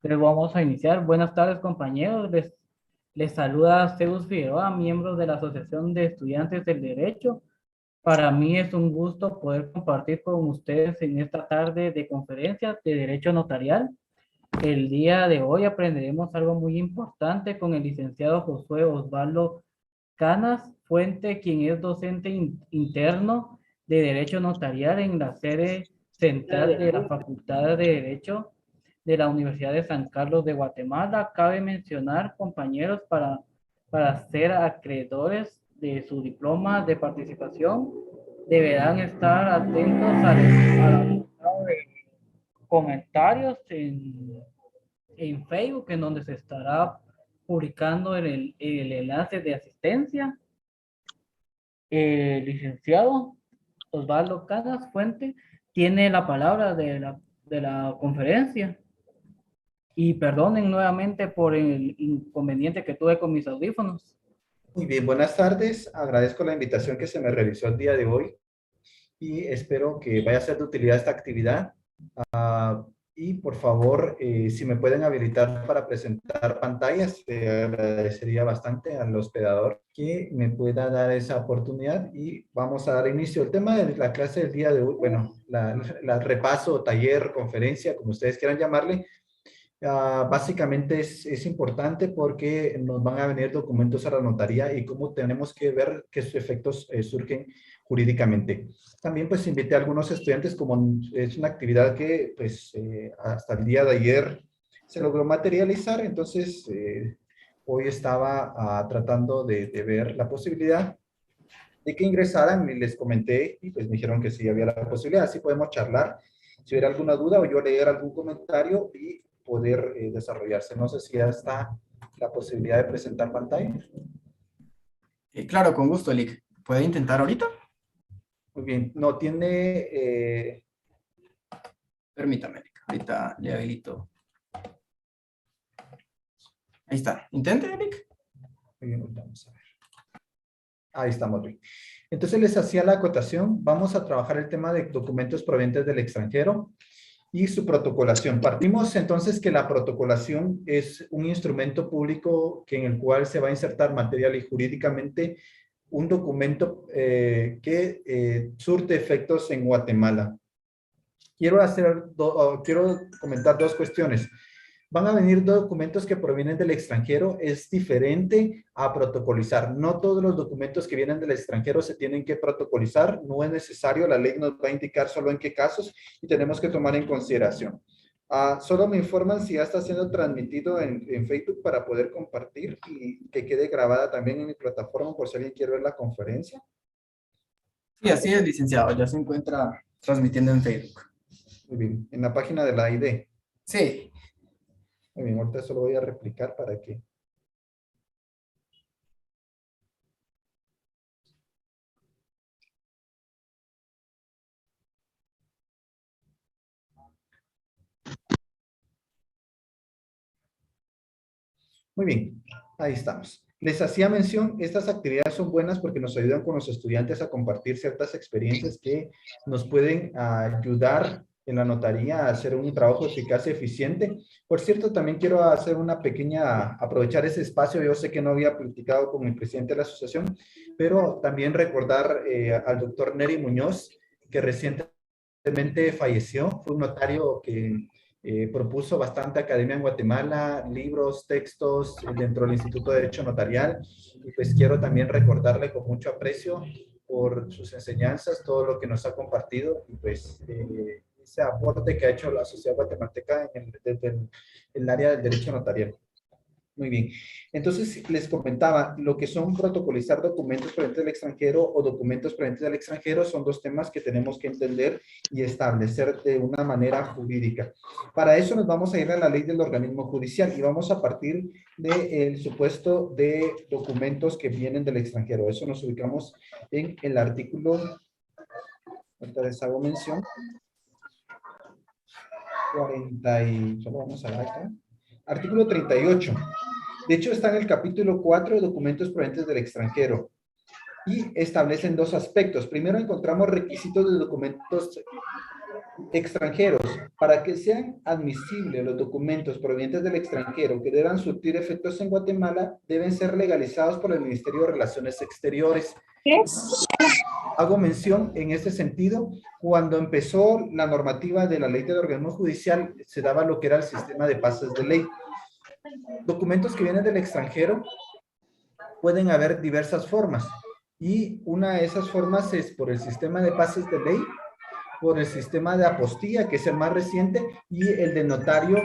Entonces vamos a iniciar. Buenas tardes, compañeros. Les saluda Zeus Figueroa, miembro de la Asociación de Estudiantes del Derecho. Para mí es un gusto poder compartir con ustedes en esta tarde de conferencia de Derecho Notarial. El día de hoy aprenderemos algo muy importante con el licenciado Josué Osvaldo Canas Fuente, quien es docente interno de Derecho Notarial en la sede central de la Facultad de Derecho de la Universidad de San Carlos de Guatemala. Cabe mencionar, compañeros, para ser acreedores de su diploma de participación, deberán estar atentos al apartado de comentarios en Facebook, en donde se estará publicando el enlace de asistencia. El licenciado Osvaldo Canas Fuente tiene la palabra de la conferencia. Y perdonen nuevamente por el inconveniente que tuve con mis audífonos. Muy bien, buenas tardes. Agradezco la invitación que se me realizó el día de hoy y espero que vaya a ser de utilidad esta actividad. Y por favor, si me pueden habilitar para presentar pantallas, te agradecería bastante al hospedador que me pueda dar esa oportunidad y vamos a dar inicio. El tema de la clase del día de hoy, bueno, la repaso, taller, conferencia, como ustedes quieran llamarle, básicamente es importante porque nos van a venir documentos a la notaría y cómo tenemos que ver que sus efectos surgen jurídicamente. También pues invité a algunos estudiantes, como es una actividad que pues hasta el día de ayer se logró materializar, entonces hoy estaba tratando de ver la posibilidad de que ingresaran y les comenté y pues me dijeron que sí había la posibilidad, así podemos charlar. Si hubiera alguna duda o yo leer algún comentario y poder desarrollarse. No sé si ya está la posibilidad de presentar pantalla. Claro, con gusto, Lick. ¿Puede intentar ahorita? Muy bien. No tiene... Permítame, Lick. Ahorita le habilito. Ahí está. Intente, Lick. Muy bien, vamos a ver. Ahí estamos bien. Entonces les hacía la acotación. Vamos a trabajar el tema de documentos provenientes del extranjero y su protocolación. Partimos entonces que la protocolación es un instrumento público en el cual se va a insertar material y jurídicamente un documento que surte efectos en Guatemala. Quiero comentar dos cuestiones. Van a venir documentos que provienen del extranjero, es diferente a protocolizar. No todos los documentos que vienen del extranjero se tienen que protocolizar, no es necesario, la ley nos va a indicar solo en qué casos y tenemos que tomar en consideración. Solo me informan si ya está siendo transmitido en Facebook para poder compartir y que quede grabada también en mi plataforma por si alguien quiere ver la conferencia. Sí, así es, licenciado. Ya se encuentra transmitiendo en Facebook. Muy bien, en la página de la ID. Sí. Muy bien, ahorita solo voy a replicar para que... Muy bien, ahí estamos. Les hacía mención, estas actividades son buenas porque nos ayudan con los estudiantes a compartir ciertas experiencias que nos pueden ayudar en la notaría a hacer un trabajo eficaz y eficiente. Por cierto, también quiero hacer una pequeña, aprovechar ese espacio. Yo sé que no había platicado con el presidente de la asociación, pero también recordar al doctor Neri Muñoz, que recientemente falleció. Fue un notario que propuso bastante academia en Guatemala, libros, textos dentro del Instituto de Derecho Notarial. Y pues quiero también recordarle con mucho aprecio por sus enseñanzas, todo lo que nos ha compartido y pues ese aporte que ha hecho la sociedad guatemalteca desde el área del derecho notarial. Muy bien. Entonces, les comentaba, lo que son protocolizar documentos provenientes del extranjero o documentos provenientes del extranjero son dos temas que tenemos que entender y establecer de una manera jurídica. Para eso nos vamos a ir a la ley del organismo judicial y vamos a partir del supuesto de documentos que vienen del extranjero. Eso nos ubicamos en el artículo, ahorita les hago mención, 40 y, solo vamos a ver acá, artículo 38. De hecho, está en el capítulo 4 de documentos provenientes del extranjero y establecen dos aspectos. Primero, encontramos requisitos de documentos Extranjeros. Para que sean admisibles los documentos provenientes del extranjero que deban surtir efectos en Guatemala, deben ser legalizados por el Ministerio de Relaciones Exteriores. Hago mención en este sentido, cuando empezó la normativa de la ley del organismo judicial, se daba lo que era el sistema de pases de ley. Documentos que vienen del extranjero pueden haber diversas formas, y una de esas formas es por el sistema de pases de ley, por el sistema de apostilla, que es el más reciente, y el de notario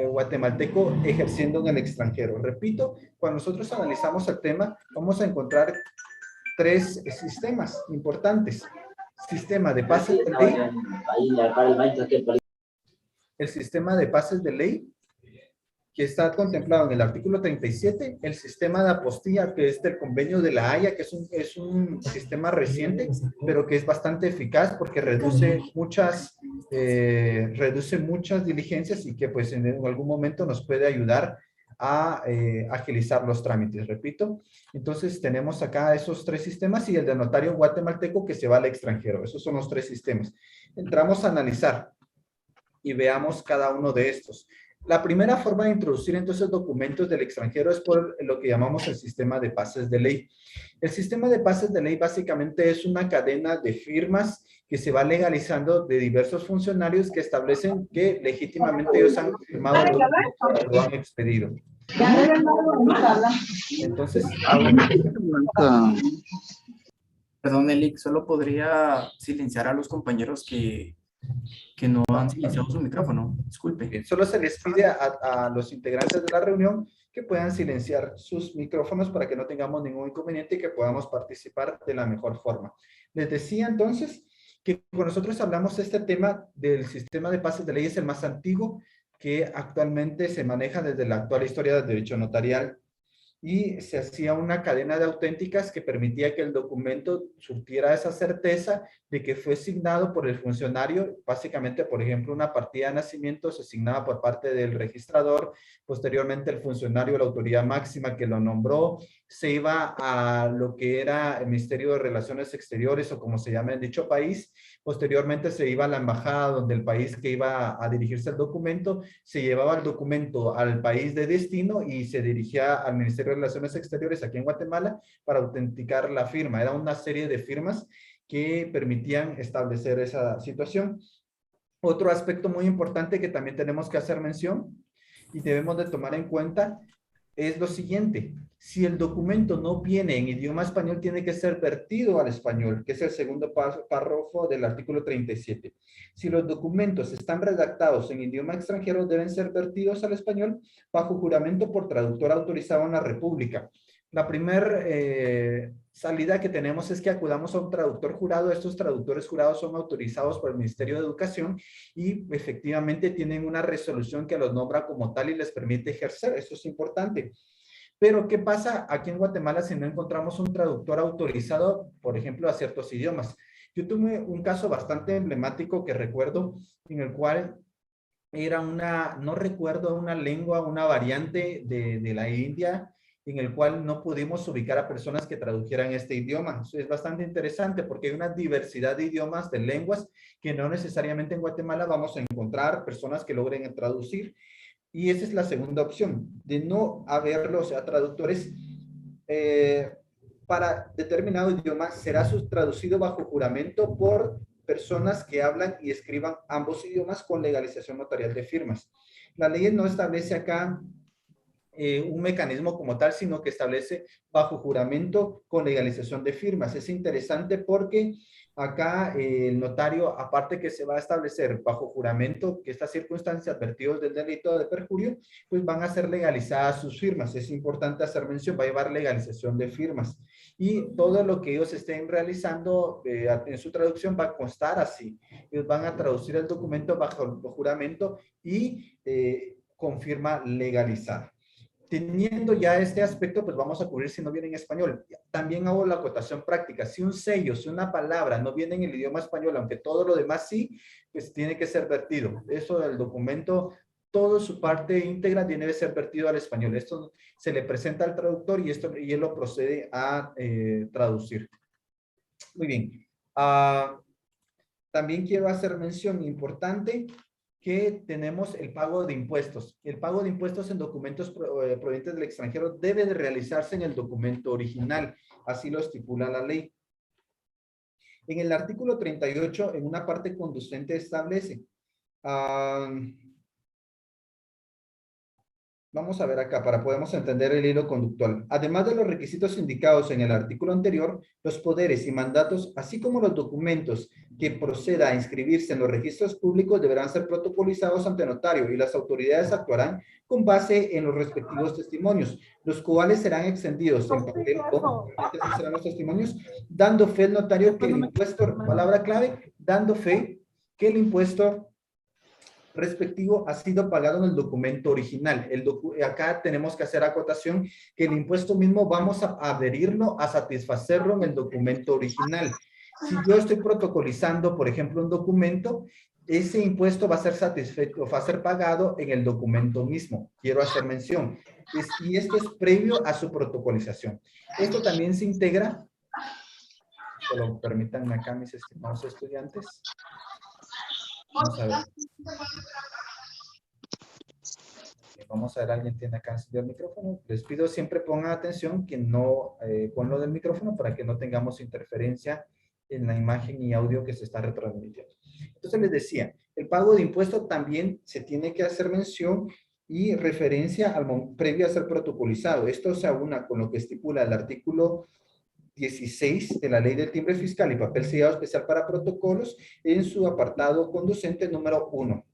guatemalteco ejerciendo en el extranjero. Repito, cuando nosotros analizamos el tema, vamos a encontrar tres sistemas importantes. Sistema de pases de ley, el sistema de pases de ley, que está contemplado en el artículo 37, el sistema de apostilla, que es del convenio de la Haya, que es un sistema reciente, pero que es bastante eficaz porque reduce muchas diligencias y que pues en algún momento nos puede ayudar a agilizar los trámites, repito. Entonces tenemos acá esos tres sistemas y el de notario guatemalteco que se va al extranjero. Esos son los tres sistemas. Entramos a analizar y veamos cada uno de estos. La primera forma de introducir entonces documentos del extranjero es por lo que llamamos el sistema de pases de ley. El sistema de pases de ley básicamente es una cadena de firmas que se va legalizando de diversos funcionarios que establecen que legítimamente ellos han firmado el documento, lo han expedido. Entonces, Perdón, Elic, solo podría silenciar a los compañeros que no han silenciado su micrófono. Disculpe. solo se les pide a los integrantes de la reunión que puedan silenciar sus micrófonos para que no tengamos ningún inconveniente y que podamos participar de la mejor forma. Les decía entonces que cuando nosotros hablamos de este tema del sistema de pases de ley, es el más antiguo que actualmente se maneja desde la actual historia del derecho notarial, y se hacía una cadena de auténticas que permitía que el documento surtiera esa certeza de que fue signado por el funcionario. Básicamente, por ejemplo, una partida de nacimiento se signaba por parte del registrador, posteriormente el funcionario, la autoridad máxima que lo nombró, se iba a lo que era el Ministerio de Relaciones Exteriores o como se llama en dicho país, posteriormente se iba a la embajada donde el país que iba a dirigirse el documento, se llevaba el documento al país de destino y se dirigía al Ministerio de Relaciones Exteriores aquí en Guatemala para autenticar la firma. Era una serie de firmas que permitían establecer esa situación. Otro aspecto muy importante que también tenemos que hacer mención y debemos de tomar en cuenta es lo siguiente: si el documento no viene en idioma español, tiene que ser vertido al español, que es el segundo párrafo del artículo 37. Si los documentos están redactados en idioma extranjero, deben ser vertidos al español bajo juramento por traductor autorizado en la República. La primera salida que tenemos es que acudamos a un traductor jurado. Estos traductores jurados son autorizados por el Ministerio de Educación y efectivamente tienen una resolución que los nombra como tal y les permite ejercer. Eso es importante. Pero, ¿qué pasa aquí en Guatemala si no encontramos un traductor autorizado, por ejemplo, a ciertos idiomas? Yo tuve un caso bastante emblemático que recuerdo, en el cual era no recuerdo, una lengua, una variante de la India, en el cual no pudimos ubicar a personas que tradujeran este idioma. Eso es bastante interesante porque hay una diversidad de idiomas, de lenguas, que no necesariamente en Guatemala vamos a encontrar personas que logren traducir. Y esa es la segunda opción, de no haberlo, o sea, traductores para determinado idioma, será traducido bajo juramento por personas que hablan y escriban ambos idiomas con legalización notarial de firmas. La ley no establece acá un mecanismo como tal, sino que establece bajo juramento con legalización de firmas. Es interesante porque acá el notario, aparte que se va a establecer bajo juramento que estas circunstancias advertidos del delito de perjurio, pues van a ser legalizadas sus firmas. Es importante hacer mención, va a llevar legalización de firmas. Y todo lo que ellos estén realizando en su traducción va a constar así. Ellos van a traducir el documento bajo juramento y con firma legalizada. Teniendo ya este aspecto, pues vamos a cubrir si no viene en español. También hago la acotación práctica. Si un sello, si una palabra no viene en el idioma español, aunque todo lo demás sí, pues tiene que ser vertido. Eso del documento, toda su parte íntegra tiene que ser vertido al español. Esto se le presenta al traductor y él lo procede a traducir. Muy bien. También quiero hacer mención importante que tenemos el pago de impuestos. El pago de impuestos en documentos provenientes del extranjero debe de realizarse en el documento original. Así lo estipula la ley. En el artículo 38, en una parte conducente establece, vamos a ver acá para podamos entender el hilo conductual. Además de los requisitos indicados en el artículo anterior, los poderes y mandatos, así como los documentos que proceda a inscribirse en los registros públicos deberán ser protocolizados ante notario y las autoridades actuarán con base en los respectivos testimonios, los cuales serán extendidos en papel o, estos serán los testimonios, dando fe el notario que el impuesto, palabra clave, dando fe que el impuesto respectivo ha sido pagado en el documento original. Acá tenemos que hacer acotación que el impuesto mismo vamos a adherirlo, a satisfacerlo en el documento original. Si yo estoy protocolizando, por ejemplo, un documento, ese impuesto va a ser satisfecho, va a ser pagado en el documento mismo. Quiero hacer mención. Y esto es previo a su protocolización. Esto también se integra, solo permítanme acá, mis estimados estudiantes. Vamos a ver. Vamos a ver, ¿alguien tiene acá encendido el micrófono? Les pido siempre pongan atención que no con lo del micrófono para que no tengamos interferencia en la imagen y audio que se está retransmitiendo. Entonces les decía, el pago de impuestos también se tiene que hacer mención y referencia al previo a ser protocolizado. Esto se aúna con lo que estipula el artículo 16 de la Ley del Timbre Fiscal y Papel Sellado Especial para Protocolos en su apartado conducente número 1.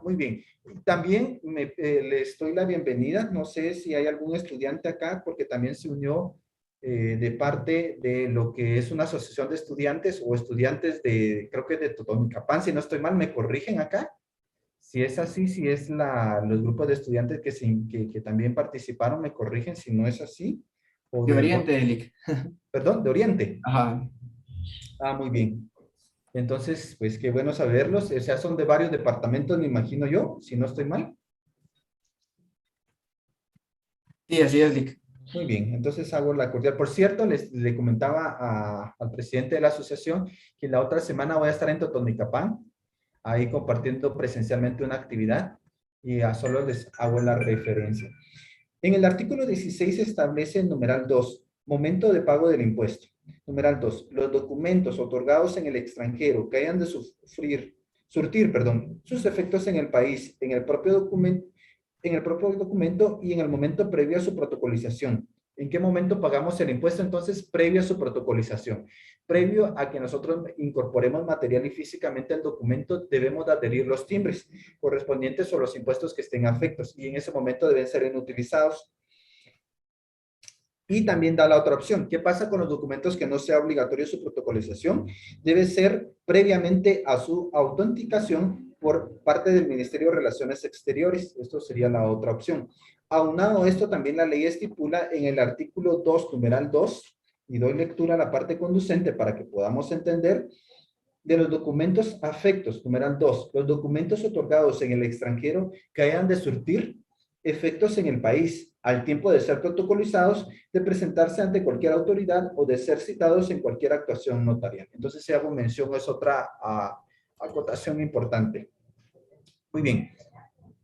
Muy bien. También les doy la bienvenida. No sé si hay algún estudiante acá, porque también se unió de parte de lo que es una asociación de estudiantes o estudiantes de, creo que de Totonicapán, si no estoy mal, ¿me corrigen acá? Si es así, si es los grupos de estudiantes que también participaron, me corrigen si no es así. O De Oriente, Elic. Perdón, de Oriente. Ajá. Muy bien. Entonces, pues qué bueno saberlos. O sea, son de varios departamentos, me imagino yo, si no estoy mal. Sí, así es, Lick. Muy bien, entonces hago la cordial. Por cierto, le comentaba al presidente de la asociación que la otra semana voy a estar en Totonicapán, ahí compartiendo presencialmente una actividad y a solo les hago la referencia. En el artículo 16 se establece el numeral 2, momento de pago del impuesto. Numeral 2, los documentos otorgados en el extranjero que hayan de surtir, sus efectos en el país, en el propio documento y en el momento previo a su protocolización. ¿En qué momento pagamos el impuesto? Entonces, previo a su protocolización. Previo a que nosotros incorporemos material y físicamente al documento, debemos de adherir los timbres correspondientes o los impuestos que estén afectos y en ese momento deben ser inutilizados. Y también da la otra opción. ¿Qué pasa con los documentos que no sea obligatorio su protocolización? Debe ser previamente a su autenticación por parte del Ministerio de Relaciones Exteriores. Esto sería la otra opción. Aunado a esto, también la ley estipula en el artículo 2, numeral 2, y doy lectura a la parte conducente para que podamos entender, de los documentos afectos, numeral 2, los documentos otorgados en el extranjero que hayan de surtir efectos en el país al tiempo de ser protocolizados, de presentarse ante cualquier autoridad o de ser citados en cualquier actuación notarial. Entonces, si hago mención, es otra acotación importante. Muy bien.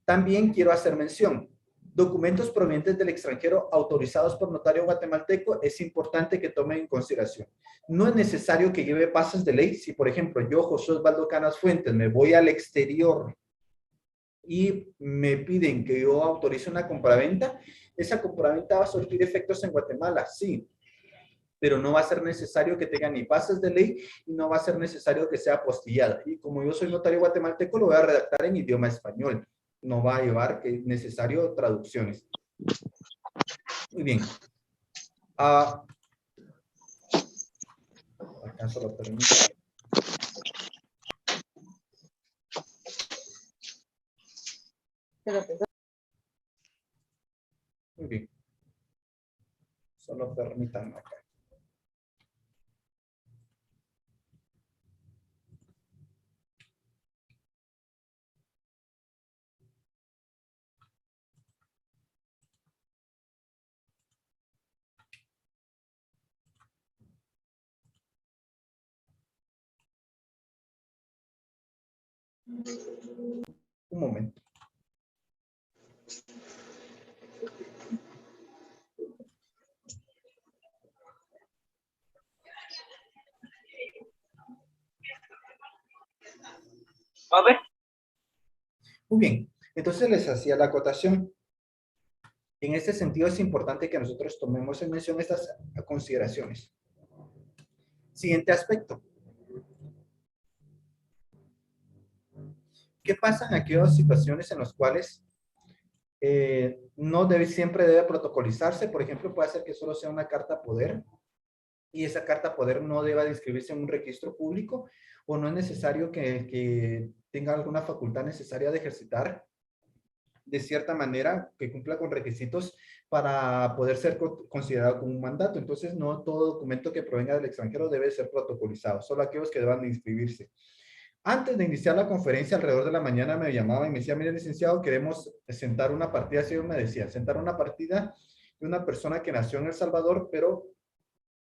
También quiero hacer mención. Documentos provenientes del extranjero autorizados por notario guatemalteco, es importante que tomen en consideración. No es necesario que lleve bases de ley. Si, por ejemplo, yo, José Osvaldo Canas Fuentes, me voy al exterior y me piden que yo autorice una compraventa, esa compraventa va a surtir efectos en Guatemala, sí, pero no va a ser necesario que tenga ni bases de ley y no va a ser necesario que sea apostillada. Y como yo soy notario guatemalteco, lo voy a redactar en idioma español. No va a llevar que es necesario traducciones. Muy bien. Acá solo permito. Muy bien. Solo permítanme acá. Un momento. A ver. Muy bien, entonces les hacía la acotación. En este sentido es importante que nosotros tomemos en mención estas consideraciones. Siguiente aspecto. ¿Qué pasa en aquellas situaciones en las cuales no siempre debe protocolizarse? Por ejemplo, puede ser que solo sea una carta poder y esa carta poder no deba de inscribirse en un registro público, o no es necesario que tenga alguna facultad necesaria de ejercitar de cierta manera, que cumpla con requisitos para poder ser considerado como un mandato. Entonces, no todo documento que provenga del extranjero debe ser protocolizado, solo aquellos que deban de inscribirse. Antes de iniciar la conferencia, alrededor de la mañana me llamaba y me decía, mire, licenciado, queremos sentar una partida, así me decía, sentar una partida de una persona que nació en El Salvador, pero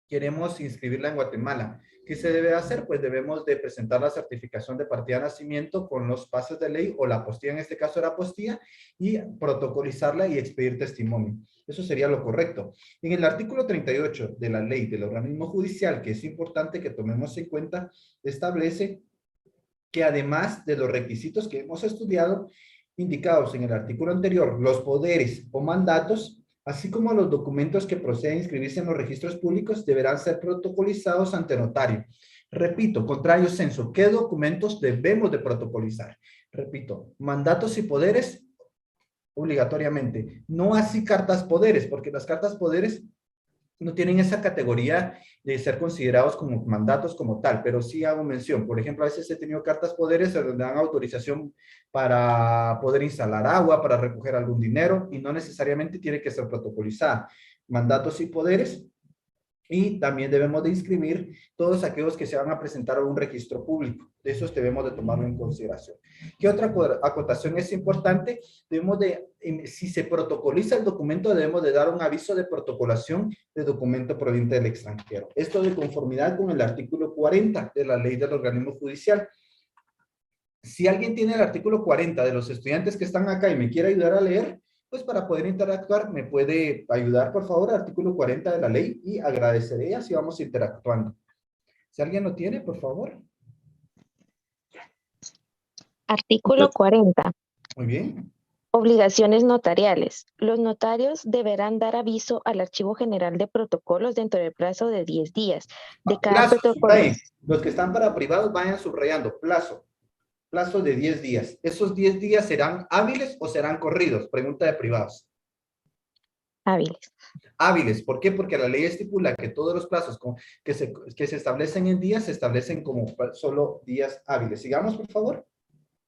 queremos inscribirla en Guatemala. ¿Qué se debe hacer? Pues debemos de presentar la certificación de partida de nacimiento con los pases de ley, o la apostilla, en este caso era apostilla, y protocolizarla y expedir testimonio. Eso sería lo correcto. En el artículo 38 de la ley del organismo judicial, que es importante que tomemos en cuenta, establece que además de los requisitos que hemos estudiado, indicados en el artículo anterior, los poderes o mandatos, así como los documentos que proceden a inscribirse en los registros públicos, deberán ser protocolizados ante notario. Repito, contrario censo, ¿qué documentos debemos de protocolizar? Repito, mandatos y poderes, obligatoriamente. No así cartas poderes, porque las cartas poderes no tienen esa categoría de ser considerados como mandatos como tal, pero sí hago mención. Por ejemplo, a veces he tenido cartas poderes donde dan autorización para poder instalar agua, para recoger algún dinero, y no necesariamente tiene que ser protocolizada. Mandatos y poderes, y también debemos de inscribir todos aquellos que se van a presentar a un registro público. De esos debemos de tomarlo en consideración. ¿Qué otra acotación es importante? Debemos de, si se protocoliza el documento, debemos de dar un aviso de protocolación de documento proveniente del extranjero. Esto de conformidad con el artículo 40 de la ley del organismo judicial. Si alguien tiene el artículo 40 de los estudiantes que están acá y me quiere ayudar a leer, pues para poder interactuar, me puede ayudar, por favor, artículo 40 de la ley, y agradeceré así vamos interactuando. Si alguien lo tiene, por favor. Artículo 40. Muy bien. Obligaciones notariales. Los notarios deberán dar aviso al Archivo General de Protocolos dentro del plazo de 10 días de cada protocolo. Los que están para privados vayan subrayando plazo. Plazo de 10 días. ¿Esos 10 días serán hábiles o serán corridos? Pregunta de privados. Hábiles. Hábiles. ¿Por qué? Porque la ley estipula que todos los plazos que se establecen en días se establecen como solo días hábiles. Sigamos, por favor.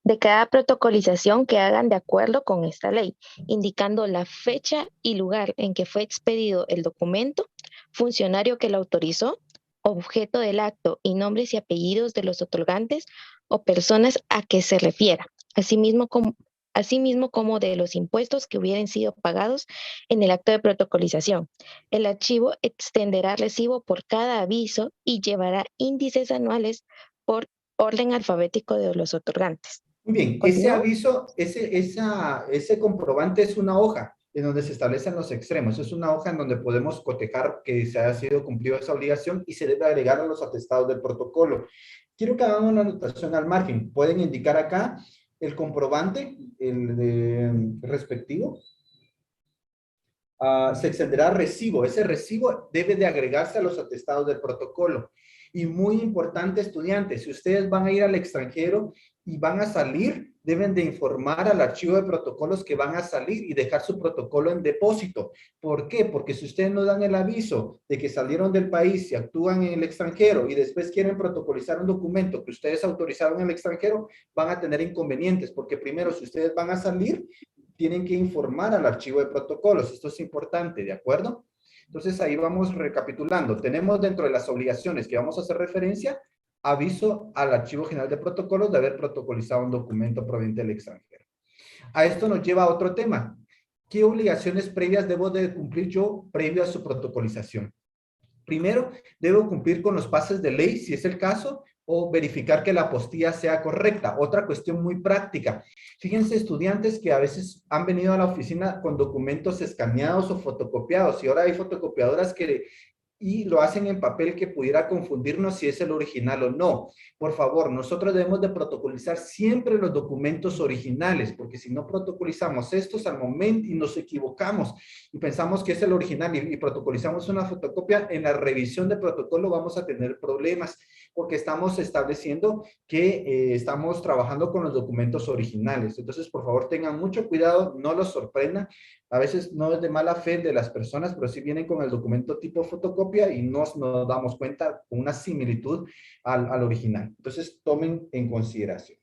De cada protocolización que hagan de acuerdo con esta ley, indicando la fecha y lugar en que fue expedido el documento, funcionario que lo autorizó, objeto del acto y nombres y apellidos de los otorgantes o personas a que se refiera, asimismo como de los impuestos que hubieran sido pagados en el acto de protocolización. El archivo extenderá recibo por cada aviso y llevará índices anuales por orden alfabético de los otorgantes. Muy bien, ese aviso, ese comprobante es una hoja en donde se establecen los extremos. Es una hoja en donde podemos cotejar que se haya sido cumplido esa obligación y se debe agregar a los atestados del protocolo. Quiero que hagan una anotación al margen. Pueden indicar acá el comprobante, el respectivo. Se extenderá recibo. Ese recibo debe de agregarse a los atestados del protocolo. Y muy importante, estudiantes, si ustedes van a ir al extranjero y van a salir, deben de informar al archivo de protocolos que van a salir y dejar su protocolo en depósito. ¿Por qué? Porque si ustedes no dan el aviso de que salieron del país y actúan en el extranjero y después quieren protocolizar un documento que ustedes autorizaron en el extranjero, van a tener inconvenientes, porque primero, si ustedes van a salir, tienen que informar al archivo de protocolos. Esto es importante, ¿de acuerdo? Entonces, ahí vamos recapitulando. Tenemos dentro de las obligaciones que vamos a hacer referencia, aviso al Archivo General de Protocolos de haber protocolizado un documento proveniente del extranjero. A esto nos lleva a otro tema. ¿Qué obligaciones previas debo de cumplir yo previo a su protocolización? Primero, debo cumplir con los pases de ley, si es el caso, o verificar que la apostilla sea correcta. Otra cuestión muy práctica. Fíjense, estudiantes que a veces han venido a la oficina con documentos escaneados o fotocopiados, y ahora hay fotocopiadoras y lo hacen en papel que pudiera confundirnos si es el original o no. Por favor, nosotros debemos de protocolizar siempre los documentos originales, porque si no protocolizamos estos al momento y nos equivocamos y pensamos que es el original y protocolizamos una fotocopia, en la revisión de protocolo vamos a tener problemas, porque estamos estableciendo que estamos trabajando con los documentos originales. Entonces, por favor, tengan mucho cuidado, no los sorprendan. A veces no es de mala fe de las personas, pero sí vienen con el documento tipo fotocopia y nos damos cuenta con una similitud al original. Entonces, tomen en consideración.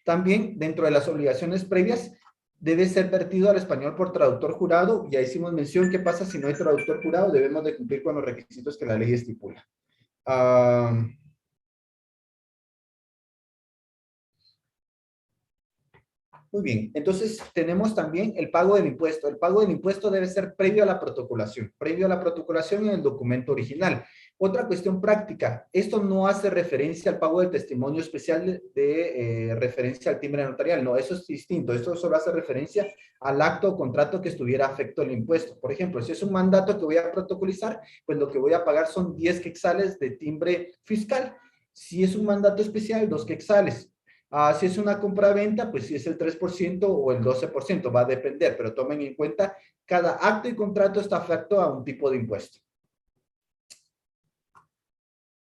También, dentro de las obligaciones previas, debe ser vertido al español por traductor jurado. Ya hicimos mención, ¿qué pasa si no hay traductor jurado? Debemos de cumplir con los requisitos que la ley estipula. Muy bien, entonces tenemos también el pago del impuesto. El pago del impuesto debe ser previo a la protocolación en el documento original. Otra cuestión práctica, esto no hace referencia al pago del testimonio especial de referencia al timbre notarial, no, eso es distinto, esto solo hace referencia al acto o contrato que estuviera afecto al impuesto. Por ejemplo, si es un mandato que voy a protocolizar, pues lo que voy a pagar son 10 quetzales de timbre fiscal. Si es un mandato especial, 2 quetzales. Si es una compra-venta, pues si es el 3% o el 12%, va a depender, pero tomen en cuenta, cada acto y contrato está afecto a un tipo de impuesto.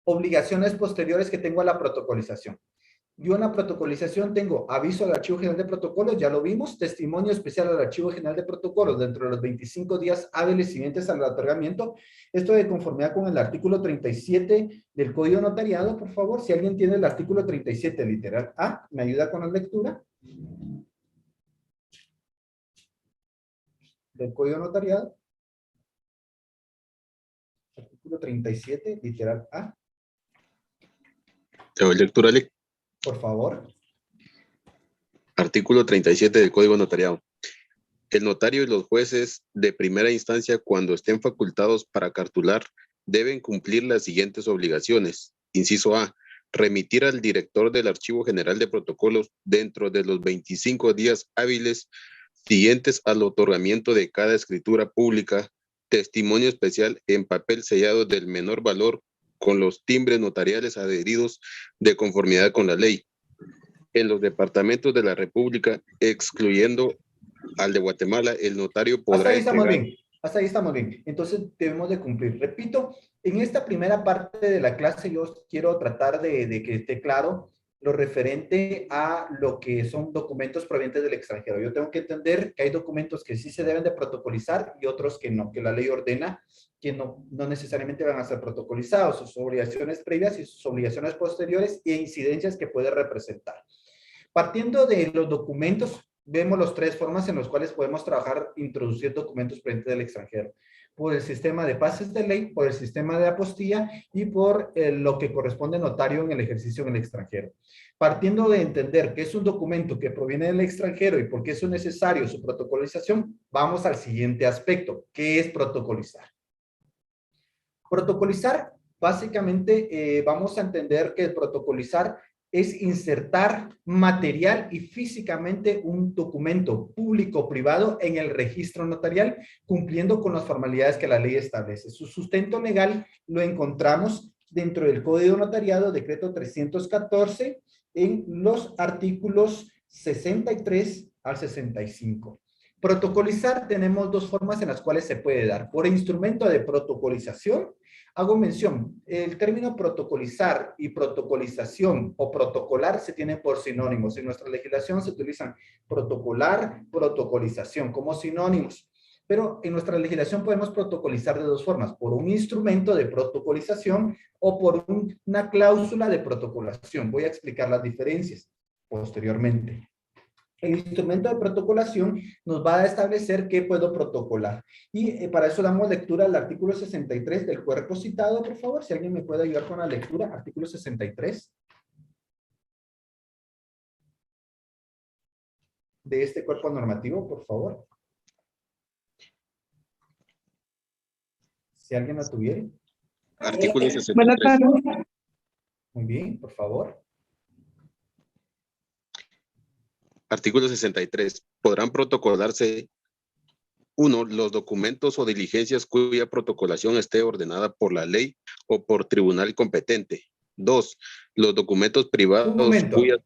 Obligaciones posteriores que tengo a la protocolización. Yo en la protocolización tengo aviso al Archivo General de Protocolos, ya lo vimos, testimonio especial al Archivo General de Protocolos dentro de los 25 días hábiles siguientes al otorgamiento. Esto de conformidad con el artículo 37 del Código Notariado, por favor, si alguien tiene el artículo 37 literal A, ¿me ayuda con la lectura? Del Código Notariado. Artículo 37, literal A. Te doy lectura, Lic. Por favor. Artículo 37 del Código Notariado. El notario y los jueces de primera instancia, cuando estén facultados para cartular, deben cumplir las siguientes obligaciones. Inciso A, remitir al director del Archivo General de Protocolos dentro de los 25 días hábiles siguientes al otorgamiento de cada escritura pública, testimonio especial en papel sellado del menor valor con los timbres notariales adheridos de conformidad con la ley. En los departamentos de la República, excluyendo al de Guatemala, el notario podrá Hasta ahí estamos entregar... bien. Hasta ahí estamos bien. Entonces debemos de cumplir. Repito, en esta primera parte de la clase yo quiero tratar de que esté claro lo referente a lo que son documentos provenientes del extranjero. Yo tengo que entender que hay documentos que sí se deben de protocolizar y otros que no, que la ley ordena que no necesariamente van a ser protocolizados, sus obligaciones previas y sus obligaciones posteriores e incidencias que puede representar. Partiendo de los documentos, vemos las tres formas en las cuales podemos trabajar, introducir documentos provenientes del extranjero. Por el sistema de pases de ley, por el sistema de apostilla y por lo que corresponde notario en el ejercicio en el extranjero. Partiendo de entender que es un documento que proviene del extranjero y por qué es necesario su protocolización, vamos al siguiente aspecto, ¿qué es protocolizar? Protocolizar, básicamente vamos a entender que protocolizar es insertar material y físicamente un documento público o privado en el registro notarial, cumpliendo con las formalidades que la ley establece. Su sustento legal lo encontramos dentro del Código Notariado, decreto 314, en los artículos 63 al 65. Protocolizar tenemos dos formas en las cuales se puede dar. Por instrumento de protocolización, hago mención, el término protocolizar y protocolización o protocolar se tienen por sinónimos. En nuestra legislación se utilizan protocolar, protocolización como sinónimos. Pero en nuestra legislación podemos protocolizar de dos formas, por un instrumento de protocolización o por una cláusula de protocolación. Voy a explicar las diferencias posteriormente. El instrumento de protocolación nos va a establecer qué puedo protocolar. Y para eso damos lectura al artículo 63 del cuerpo citado, por favor. Si alguien me puede ayudar con la lectura, artículo 63. De este cuerpo normativo, por favor. Si alguien lo tuviera. Artículo 63. Buenas tardes. Muy bien, por favor. Artículo 63. Podrán protocolarse: 1. Los documentos o diligencias cuya protocolación esté ordenada por la ley o por tribunal competente. 2. Los documentos Un privados momento. cuyas...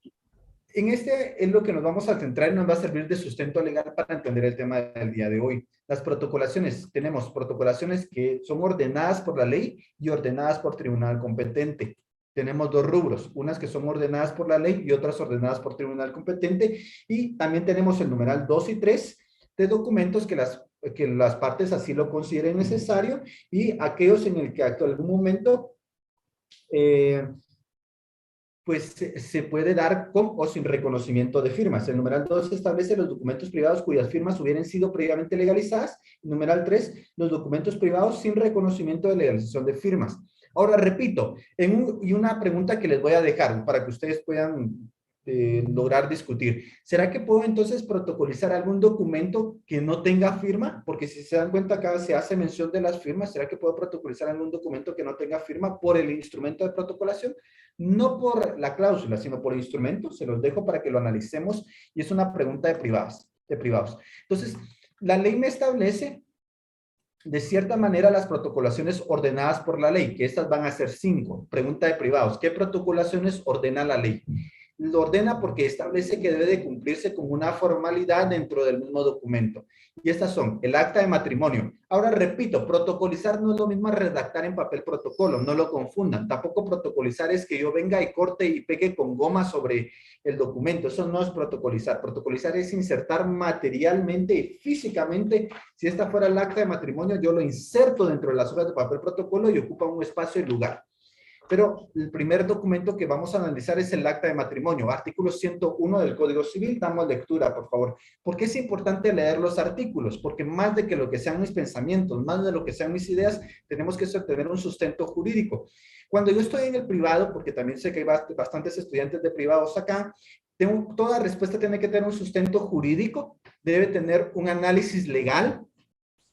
En este es lo que nos vamos a centrar y nos va a servir de sustento legal para entender el tema del día de hoy. Las protocolaciones, tenemos protocolaciones que son ordenadas por la ley y ordenadas por tribunal competente. Tenemos dos rubros, unas que son ordenadas por la ley y otras ordenadas por tribunal competente. Y también tenemos el numeral 2 y 3 de documentos que las partes así lo consideren necesario y aquellos en el que en algún momento pues se puede dar con o sin reconocimiento de firmas. El numeral 2 establece los documentos privados cuyas firmas hubieran sido previamente legalizadas. Numeral 3, los documentos privados sin reconocimiento de legalización de firmas. Ahora, repito, y una pregunta que les voy a dejar para que ustedes puedan lograr discutir. ¿Será que puedo entonces protocolizar algún documento que no tenga firma? Porque si se dan cuenta acá se hace mención de las firmas. ¿Será que puedo protocolizar algún documento que no tenga firma por el instrumento de protocolación? No por la cláusula, sino por el instrumento. Se los dejo para que lo analicemos y es una pregunta de privados. Entonces, la ley me establece de cierta manera las protocolaciones ordenadas por la ley, que estas van a ser 5. Pregunta de privados. ¿Qué protocolaciones ordena la ley? Lo ordena porque establece que debe de cumplirse como una formalidad dentro del mismo documento. Y estas son el acta de matrimonio. Ahora repito, protocolizar no es lo mismo a redactar en papel protocolo, no lo confundan. Tampoco protocolizar es que yo venga y corte y pegue con goma sobre el documento. Eso no es protocolizar. Protocolizar es insertar materialmente y físicamente. Si esta fuera el acta de matrimonio, yo lo inserto dentro de las hojas de papel protocolo y ocupa un espacio y lugar. Pero el primer documento que vamos a analizar es el acta de matrimonio, artículo 101 del Código Civil. Damos lectura, por favor. ¿Por qué es importante leer los artículos? Porque más de que lo que sean mis pensamientos, más de lo que sean mis ideas, tenemos que tener un sustento jurídico. Cuando yo estoy en el privado, porque también sé que hay bastantes estudiantes de privados acá, toda respuesta tiene que tener un sustento jurídico, debe tener un análisis legal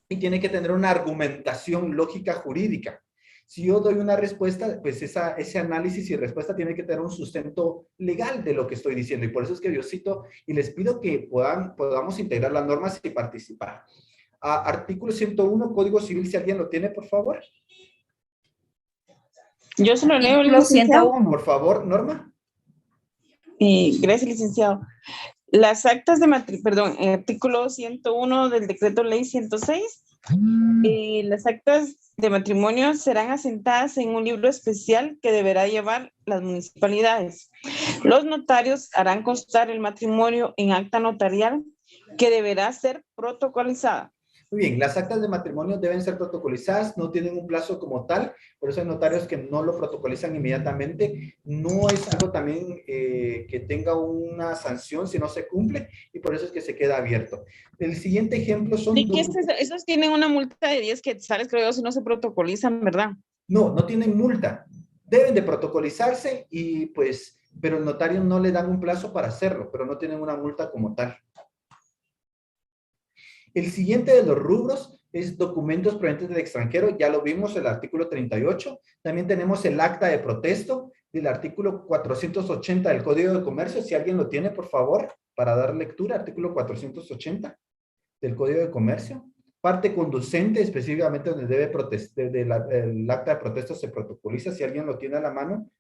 y tiene que tener una argumentación lógica jurídica. Si yo doy una respuesta, pues ese análisis y respuesta tiene que tener un sustento legal de lo que estoy diciendo. Y por eso es que yo cito y les pido que podamos integrar las normas y participar. Artículo 101, Código Civil, si alguien lo tiene, por favor. Yo se lo leo, licenciado. Por favor, Norma. Gracias, licenciado. Las actas de matrimonio, artículo 101 del decreto ley 106, las actas de matrimonio serán asentadas en un libro especial que deberá llevar las municipalidades. Los notarios harán constar el matrimonio en acta notarial que deberá ser protocolizada. Muy bien, las actas de matrimonio deben ser protocolizadas, no tienen un plazo como tal, por eso hay notarios que no lo protocolizan inmediatamente. No es algo también que tenga una sanción si no se cumple, y por eso es que se queda abierto. El siguiente ejemplo son... ¿Y qué esos tienen una multa de 10 quetzales, creo yo, si no se protocolizan, ¿verdad? No, no tienen multa. Deben de protocolizarse y pues, pero el notario no le dan un plazo para hacerlo, pero no tienen una multa como tal. El siguiente de los rubros es documentos provenientes del extranjero. Ya lo vimos, el artículo 38. También tenemos el acta de protesto del artículo 480 del Código de Comercio. Si alguien lo tiene, por favor, para dar lectura. Artículo 480 del Código de Comercio. Parte conducente, específicamente donde debe el acta de protesto se protocoliza. Si alguien lo tiene a la mano,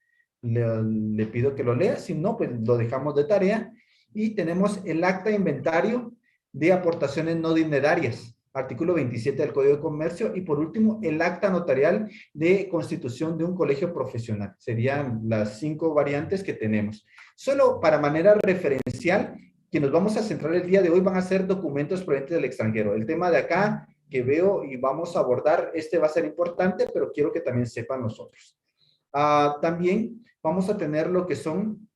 le pido que lo lea. Si no, pues lo dejamos de tarea. Y tenemos el acta de inventario de aportaciones no dinerarias, artículo 27 del Código de Comercio, y por último, el acta notarial de constitución de un colegio profesional. Serían las 5 variantes que tenemos. Solo para manera referencial, que nos vamos a centrar el día de hoy, van a ser documentos provenientes del extranjero. El tema de acá que veo y vamos a abordar, va a ser importante, pero quiero que también sepan nosotros. También vamos a tener lo que son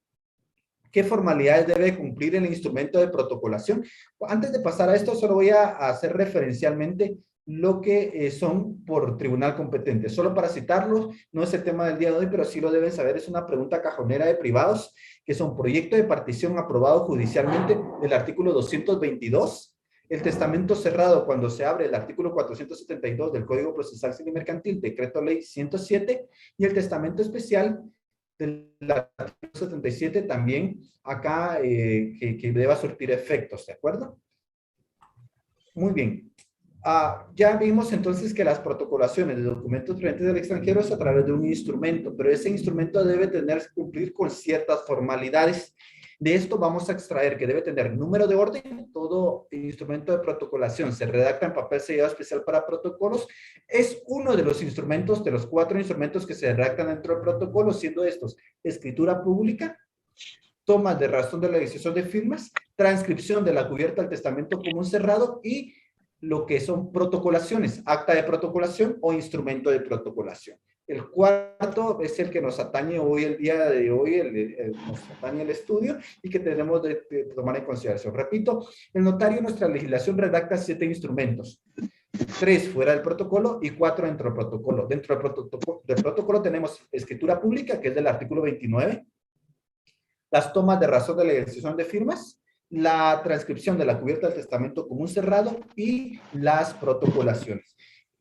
¿qué formalidades debe cumplir el instrumento de protocolación? Antes de pasar a esto, solo voy a hacer referencialmente lo que son por tribunal competente. Solo para citarlos, no es el tema del día de hoy, pero sí lo deben saber, es una pregunta cajonera de privados, que son proyecto de partición aprobado judicialmente del artículo 222, el testamento cerrado cuando se abre el artículo 472 del Código Procesal Civil y Mercantil, decreto ley 107, y el testamento especial del artículo 77 también acá que deba surtir efectos, ¿de acuerdo? Muy bien. Ya vimos entonces que las protocolaciones de documentos provenientes del extranjero es a través de un instrumento, pero ese instrumento debe cumplir con ciertas formalidades. De esto vamos a extraer que debe tener número de orden. Todo instrumento de protocolación se redacta en papel sellado especial para protocolos. Es uno de los instrumentos, de los 4 instrumentos que se redactan dentro del protocolo, siendo estos escritura pública, tomas de razón de la decisión de firmas, transcripción de la cubierta del testamento común cerrado y lo que son protocolaciones, acta de protocolación o instrumento de protocolación. El cuarto es el que nos atañe hoy, el día de hoy, nos atañe el estudio y que tenemos de tomar en consideración. Repito, el notario en nuestra legislación redacta 7 instrumentos. 3 fuera del protocolo y 4 dentro del protocolo. Dentro del protocolo tenemos escritura pública, que es del artículo 29, las tomas de razón de la decisión de firmas, la transcripción de la cubierta del testamento común cerrado y las protocolaciones.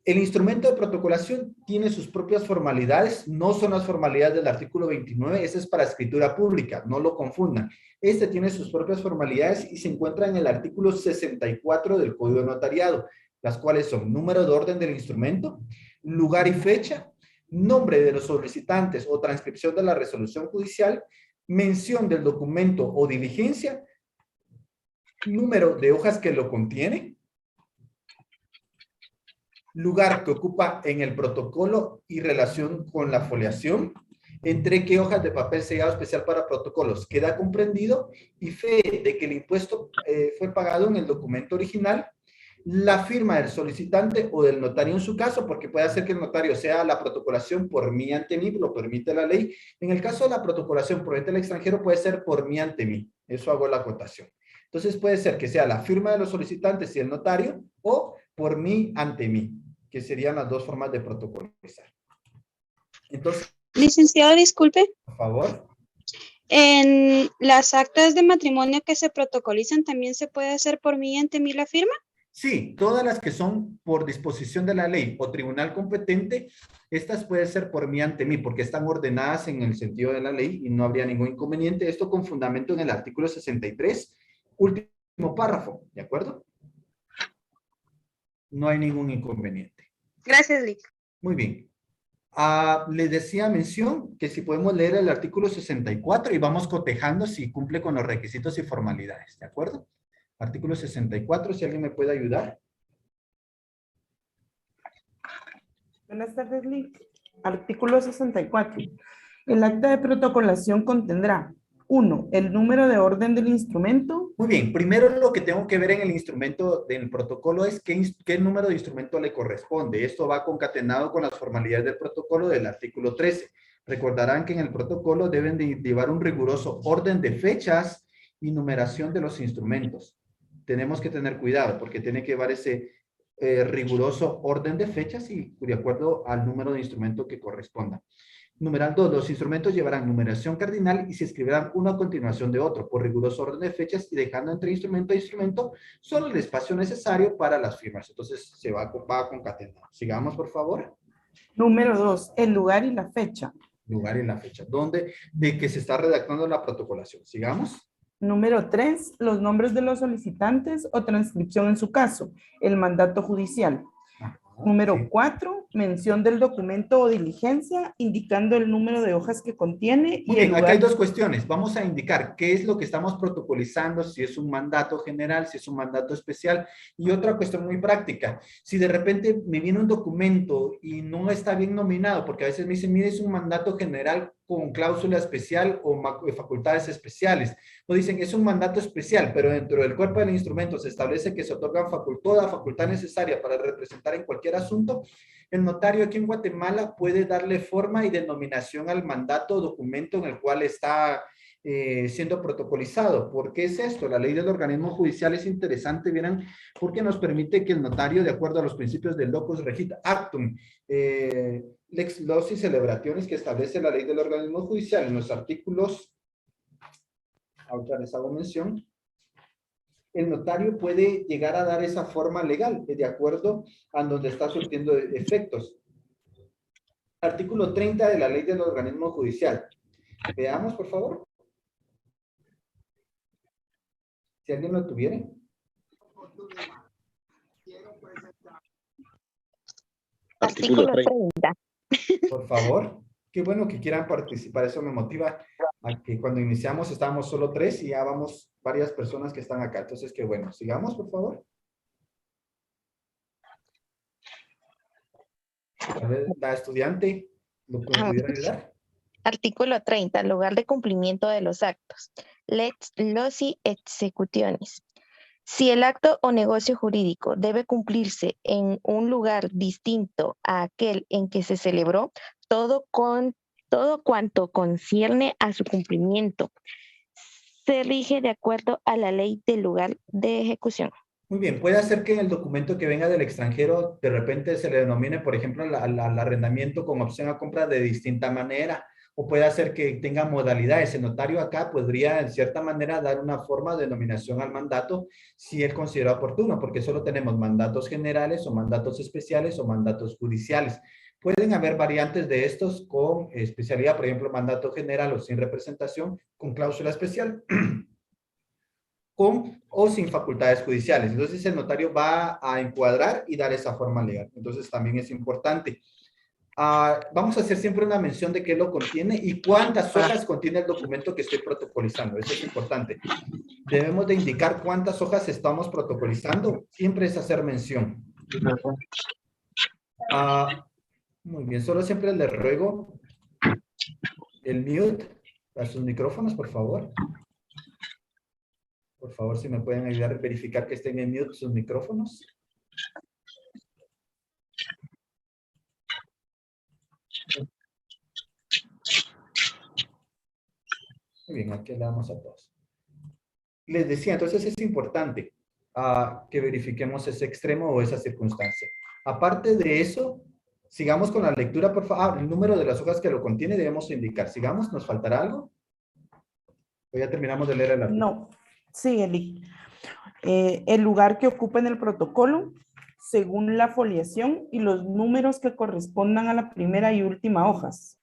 El instrumento de protocolación tiene sus propias formalidades, no son las formalidades del artículo 29, ese es para escritura pública, no lo confundan. Este tiene sus propias formalidades y se encuentra en el artículo 64 del Código de Notariado, las cuales son número de orden del instrumento, lugar y fecha, nombre de los solicitantes o transcripción de la resolución judicial, mención del documento o diligencia, número de hojas que lo contiene, lugar que ocupa en el protocolo y relación con la foliación, entre qué hojas de papel sellado especial para protocolos queda comprendido y fe de que el impuesto fue pagado en el documento original, la firma del solicitante o del notario en su caso, porque puede hacer que el notario sea la protocolación por mí ante mí, lo permite la ley. En el caso de la protocolación proveniente del extranjero puede ser por mí ante mí, eso hago la acotación. Entonces puede ser que sea la firma de los solicitantes y el notario o por mí ante mí, que serían las 2 formas de protocolizar. Entonces, licenciado, disculpe. por favor. ¿En las actas de matrimonio que se protocolizan también se puede hacer por mí ante mí la firma? Sí, todas las que son por disposición de la ley o tribunal competente, estas pueden ser por mí ante mí, porque están ordenadas en el sentido de la ley y no habría ningún inconveniente. Esto con fundamento en el artículo 63, último párrafo, ¿de acuerdo? No hay ningún inconveniente. Gracias, Lic. Muy bien. Les decía mención que si podemos leer el artículo 64 y vamos cotejando si cumple con los requisitos y formalidades, ¿de acuerdo? Artículo 64, si alguien me puede ayudar. Buenas tardes, Lic. Artículo 64. El acta de protocolación contendrá 1. El número de orden del instrumento. Muy bien, primero lo que tengo que ver en el instrumento del protocolo es qué número de instrumento le corresponde. Esto va concatenado con las formalidades del protocolo del artículo 13. Recordarán que en el protocolo deben de llevar un riguroso orden de fechas y numeración de los instrumentos. Tenemos que tener cuidado porque tiene que llevar ese riguroso orden de fechas y de acuerdo al número de instrumento que corresponda. Numeral 2. Los instrumentos llevarán numeración cardinal y se escribirán uno a continuación de otro por riguroso orden de fechas y dejando entre instrumento e instrumento solo el espacio necesario para las firmas. Entonces se va a concatenar. Sigamos, por favor. Número 2. El lugar y la fecha. Lugar y la fecha. ¿Dónde? De que se está redactando la protocolación. Sigamos. Número 3. Los nombres de los solicitantes o transcripción en su caso. El mandato judicial. Número 4, mención del documento o diligencia, indicando el número de hojas que contiene. Muy bien, acá hay 2 cuestiones. Vamos a indicar qué es lo que estamos protocolizando, si es un mandato general, si es un mandato especial. Y otra cuestión muy práctica, si de repente me viene un documento y no está bien nominado, porque a veces me dicen, mire, es un mandato general con cláusula especial o facultades especiales. O dicen, es un mandato especial, pero dentro del cuerpo del instrumento se establece que se otorgan toda facultad necesaria para representar en cualquier asunto. El notario aquí en Guatemala puede darle forma y denominación al mandato o documento en el cual está siendo protocolizado. ¿Por qué es esto? La ley del organismo judicial es interesante, verán, porque nos permite que el notario, de acuerdo a los principios del locus regit actum, lex loci celebrationis que establece la ley del organismo judicial en los artículos, ahorita les hago mención, el notario puede llegar a dar esa forma legal de acuerdo a donde está surtiendo efectos. Artículo 30 de la ley del organismo judicial. Veamos, por favor. Si alguien lo tuviera. Artículo Artículo 30. 30. Por favor. Qué bueno que quieran participar. Eso me motiva a que cuando iniciamos estábamos solo 3 y ya vamos varias personas que están acá. Entonces, qué bueno. Sigamos, por favor. A ver, la estudiante, ¿lo pudiera ayudar? Artículo 30. Lugar de cumplimiento de los actos. Loci executiones. Si el acto o negocio jurídico debe cumplirse en un lugar distinto a aquel en que se celebró, todo cuanto concierne a su cumplimiento se rige de acuerdo a la ley del lugar de ejecución. Muy bien, puede hacer que en el documento que venga del extranjero de repente se le denomine, por ejemplo, al arrendamiento con opción a compra de distinta manera, o puede hacer que tenga modalidades. El notario acá podría, en cierta manera, dar una forma de denominación al mandato si él considera oportuno, porque solo tenemos mandatos generales o mandatos especiales o mandatos judiciales. Pueden haber variantes de estos con especialidad, por ejemplo, mandato general o sin representación, con cláusula especial. Con o sin facultades judiciales. Entonces el notario va a encuadrar y dar esa forma legal. Entonces también es importante. Vamos a hacer siempre una mención de qué lo contiene y cuántas hojas contiene el documento que estoy protocolizando. Eso es importante. Debemos de indicar cuántas hojas estamos protocolizando. Siempre es hacer mención. Muy bien, solo siempre les ruego el mute a sus micrófonos, por favor. Por favor, si me pueden ayudar a verificar que estén en mute sus micrófonos. Muy bien, aquí le damos a todos. Les decía, entonces es importante que verifiquemos ese extremo o esa circunstancia. Aparte de eso, sigamos con la lectura, por favor. El número de las hojas que lo contiene debemos indicar. Sigamos, ¿nos faltará algo? ¿O ya terminamos de leer el artículo? No, sí, Eli. El lugar que ocupa en el protocolo, según la foliación y los números que correspondan a la primera y última hojas.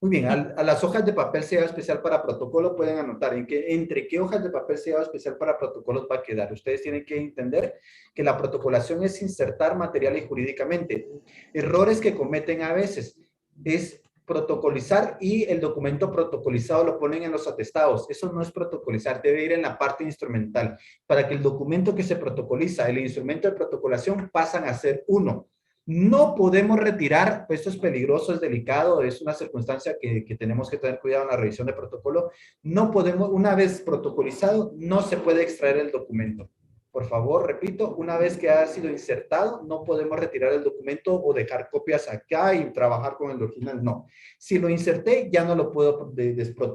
Muy bien, a las hojas de papel sellado especial para protocolo pueden anotar entre qué hojas de papel sellado especial para protocolos va a quedar. Ustedes tienen que entender que la protocolación es insertar material y jurídicamente. Errores que cometen a veces es protocolizar y el documento protocolizado lo ponen en los atestados. Eso no es protocolizar, debe ir en la parte instrumental. Para que el documento que se protocoliza, el instrumento de protocolación pasan a ser uno. No podemos retirar, esto es peligroso, es delicado, es una circunstancia que tenemos que tener cuidado en la revisión de protocolo. No podemos, una vez protocolizado, no se puede extraer el documento. Por favor, repito, una vez que ha sido insertado, no podemos retirar el documento o dejar copias acá y trabajar con el original, no. Si lo inserté, ya no lo puedo,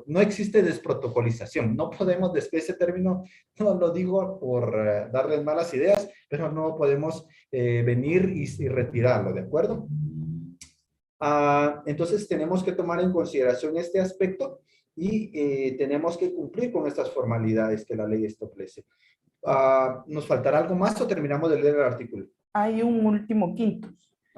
no existe desprotocolización. No podemos, después ese término, no lo digo por darles malas ideas, pero no podemos venir y retirarlo, ¿de acuerdo? Entonces tenemos que tomar en consideración este aspecto y tenemos que cumplir con estas formalidades que la ley establece. ¿Nos faltará algo más o terminamos de leer el artículo? Hay un último quinto.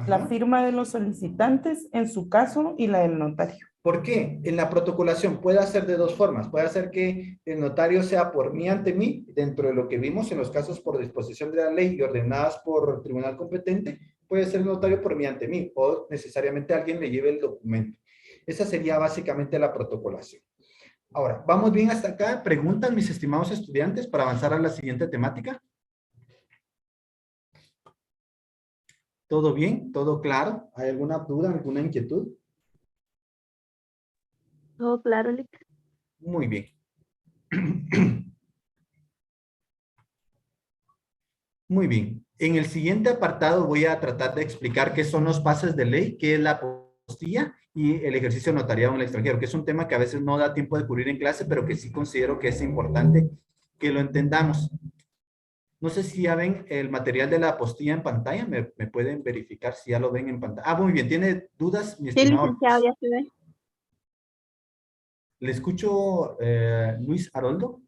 La firma de los solicitantes en su caso y la del notario. ¿Por qué? En la protocolación puede hacer de dos formas. Puede hacer que el notario sea por mí ante mí, dentro de lo que vimos en los casos por disposición de la ley y ordenadas por tribunal competente. Puede ser el notario por mí ante mí o necesariamente alguien le lleve el documento. Esa sería básicamente la protocolación. Ahora, ¿vamos bien hasta acá? ¿Preguntan, mis estimados estudiantes, para avanzar a la siguiente temática? ¿Todo bien? ¿Todo claro? ¿Hay alguna duda, alguna inquietud? Todo claro, Lick. Muy bien. Muy bien. En el siguiente apartado voy a tratar de explicar qué son los pases de ley, qué es la apostilla y el ejercicio notariado en el extranjero, que es un tema que a veces no da tiempo de cubrir en clase, pero que sí considero que es importante que lo entendamos. No sé si ya ven el material de la apostilla en pantalla. ¿Me pueden verificar si ya lo ven en pantalla? Muy bien. ¿Tiene dudas, mi Sí, estimado? licenciado, ya se ve. ¿Le escucho, Luis Haroldo?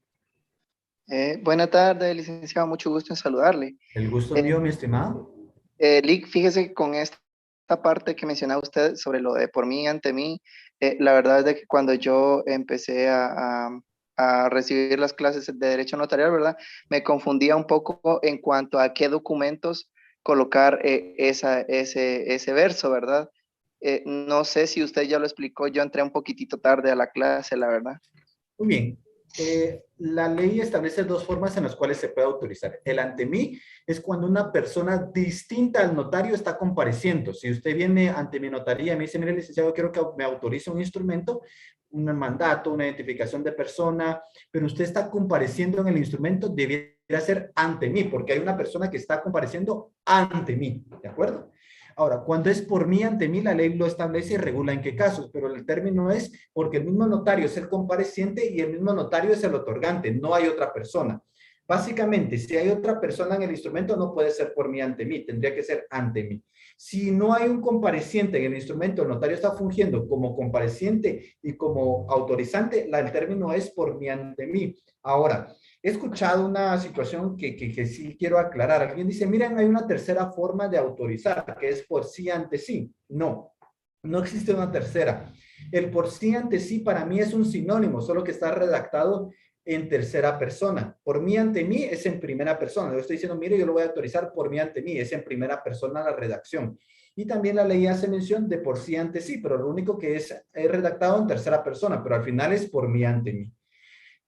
Buena tarde, licenciado. Mucho gusto en saludarle. El gusto mío, mi estimado. Lick, fíjese con esta parte que mencionaba usted sobre lo de por mí, ante mí, La verdad es de que cuando yo empecé a recibir las clases de Derecho Notarial, ¿verdad? Me confundía un poco en cuanto a qué documentos colocar ese verso, ¿verdad? No sé si usted ya lo explicó, yo entré un poquitito tarde a la clase, la verdad. Muy bien. La ley establece dos formas en las cuales se puede autorizar. El ante mí es cuando una persona distinta al notario está compareciendo. Si usted viene ante mi notaría y me dice, mire, licenciado, quiero que me autorice un instrumento, un mandato, una identificación de persona, pero usted está compareciendo en el instrumento, debería ser ante mí, porque hay una persona que está compareciendo ante mí, ¿de acuerdo? Ahora, cuando es por mí ante mí, la ley lo establece y regula en qué casos, pero el término es porque el mismo notario es el compareciente y el mismo notario es el otorgante, no hay otra persona. Básicamente, si hay otra persona en el instrumento, no puede ser por mí ante mí, tendría que ser ante mí. Si no hay un compareciente en el instrumento, el notario está fungiendo como compareciente y como autorizante, el término es por mí ante mí. Ahora, he escuchado una situación que sí quiero aclarar. Alguien dice, miren, hay una tercera forma de autorizar, que es por sí ante sí. No, no existe una tercera. El por sí ante sí para mí es un sinónimo, solo que está redactado en tercera persona. Por mí ante mí es en primera persona. Yo estoy diciendo, mire, yo lo voy a autorizar por mí ante mí. Es en primera persona la redacción. Y también la ley hace mención de por sí ante sí, pero lo único que es redactado en tercera persona, pero al final es por mí ante mí.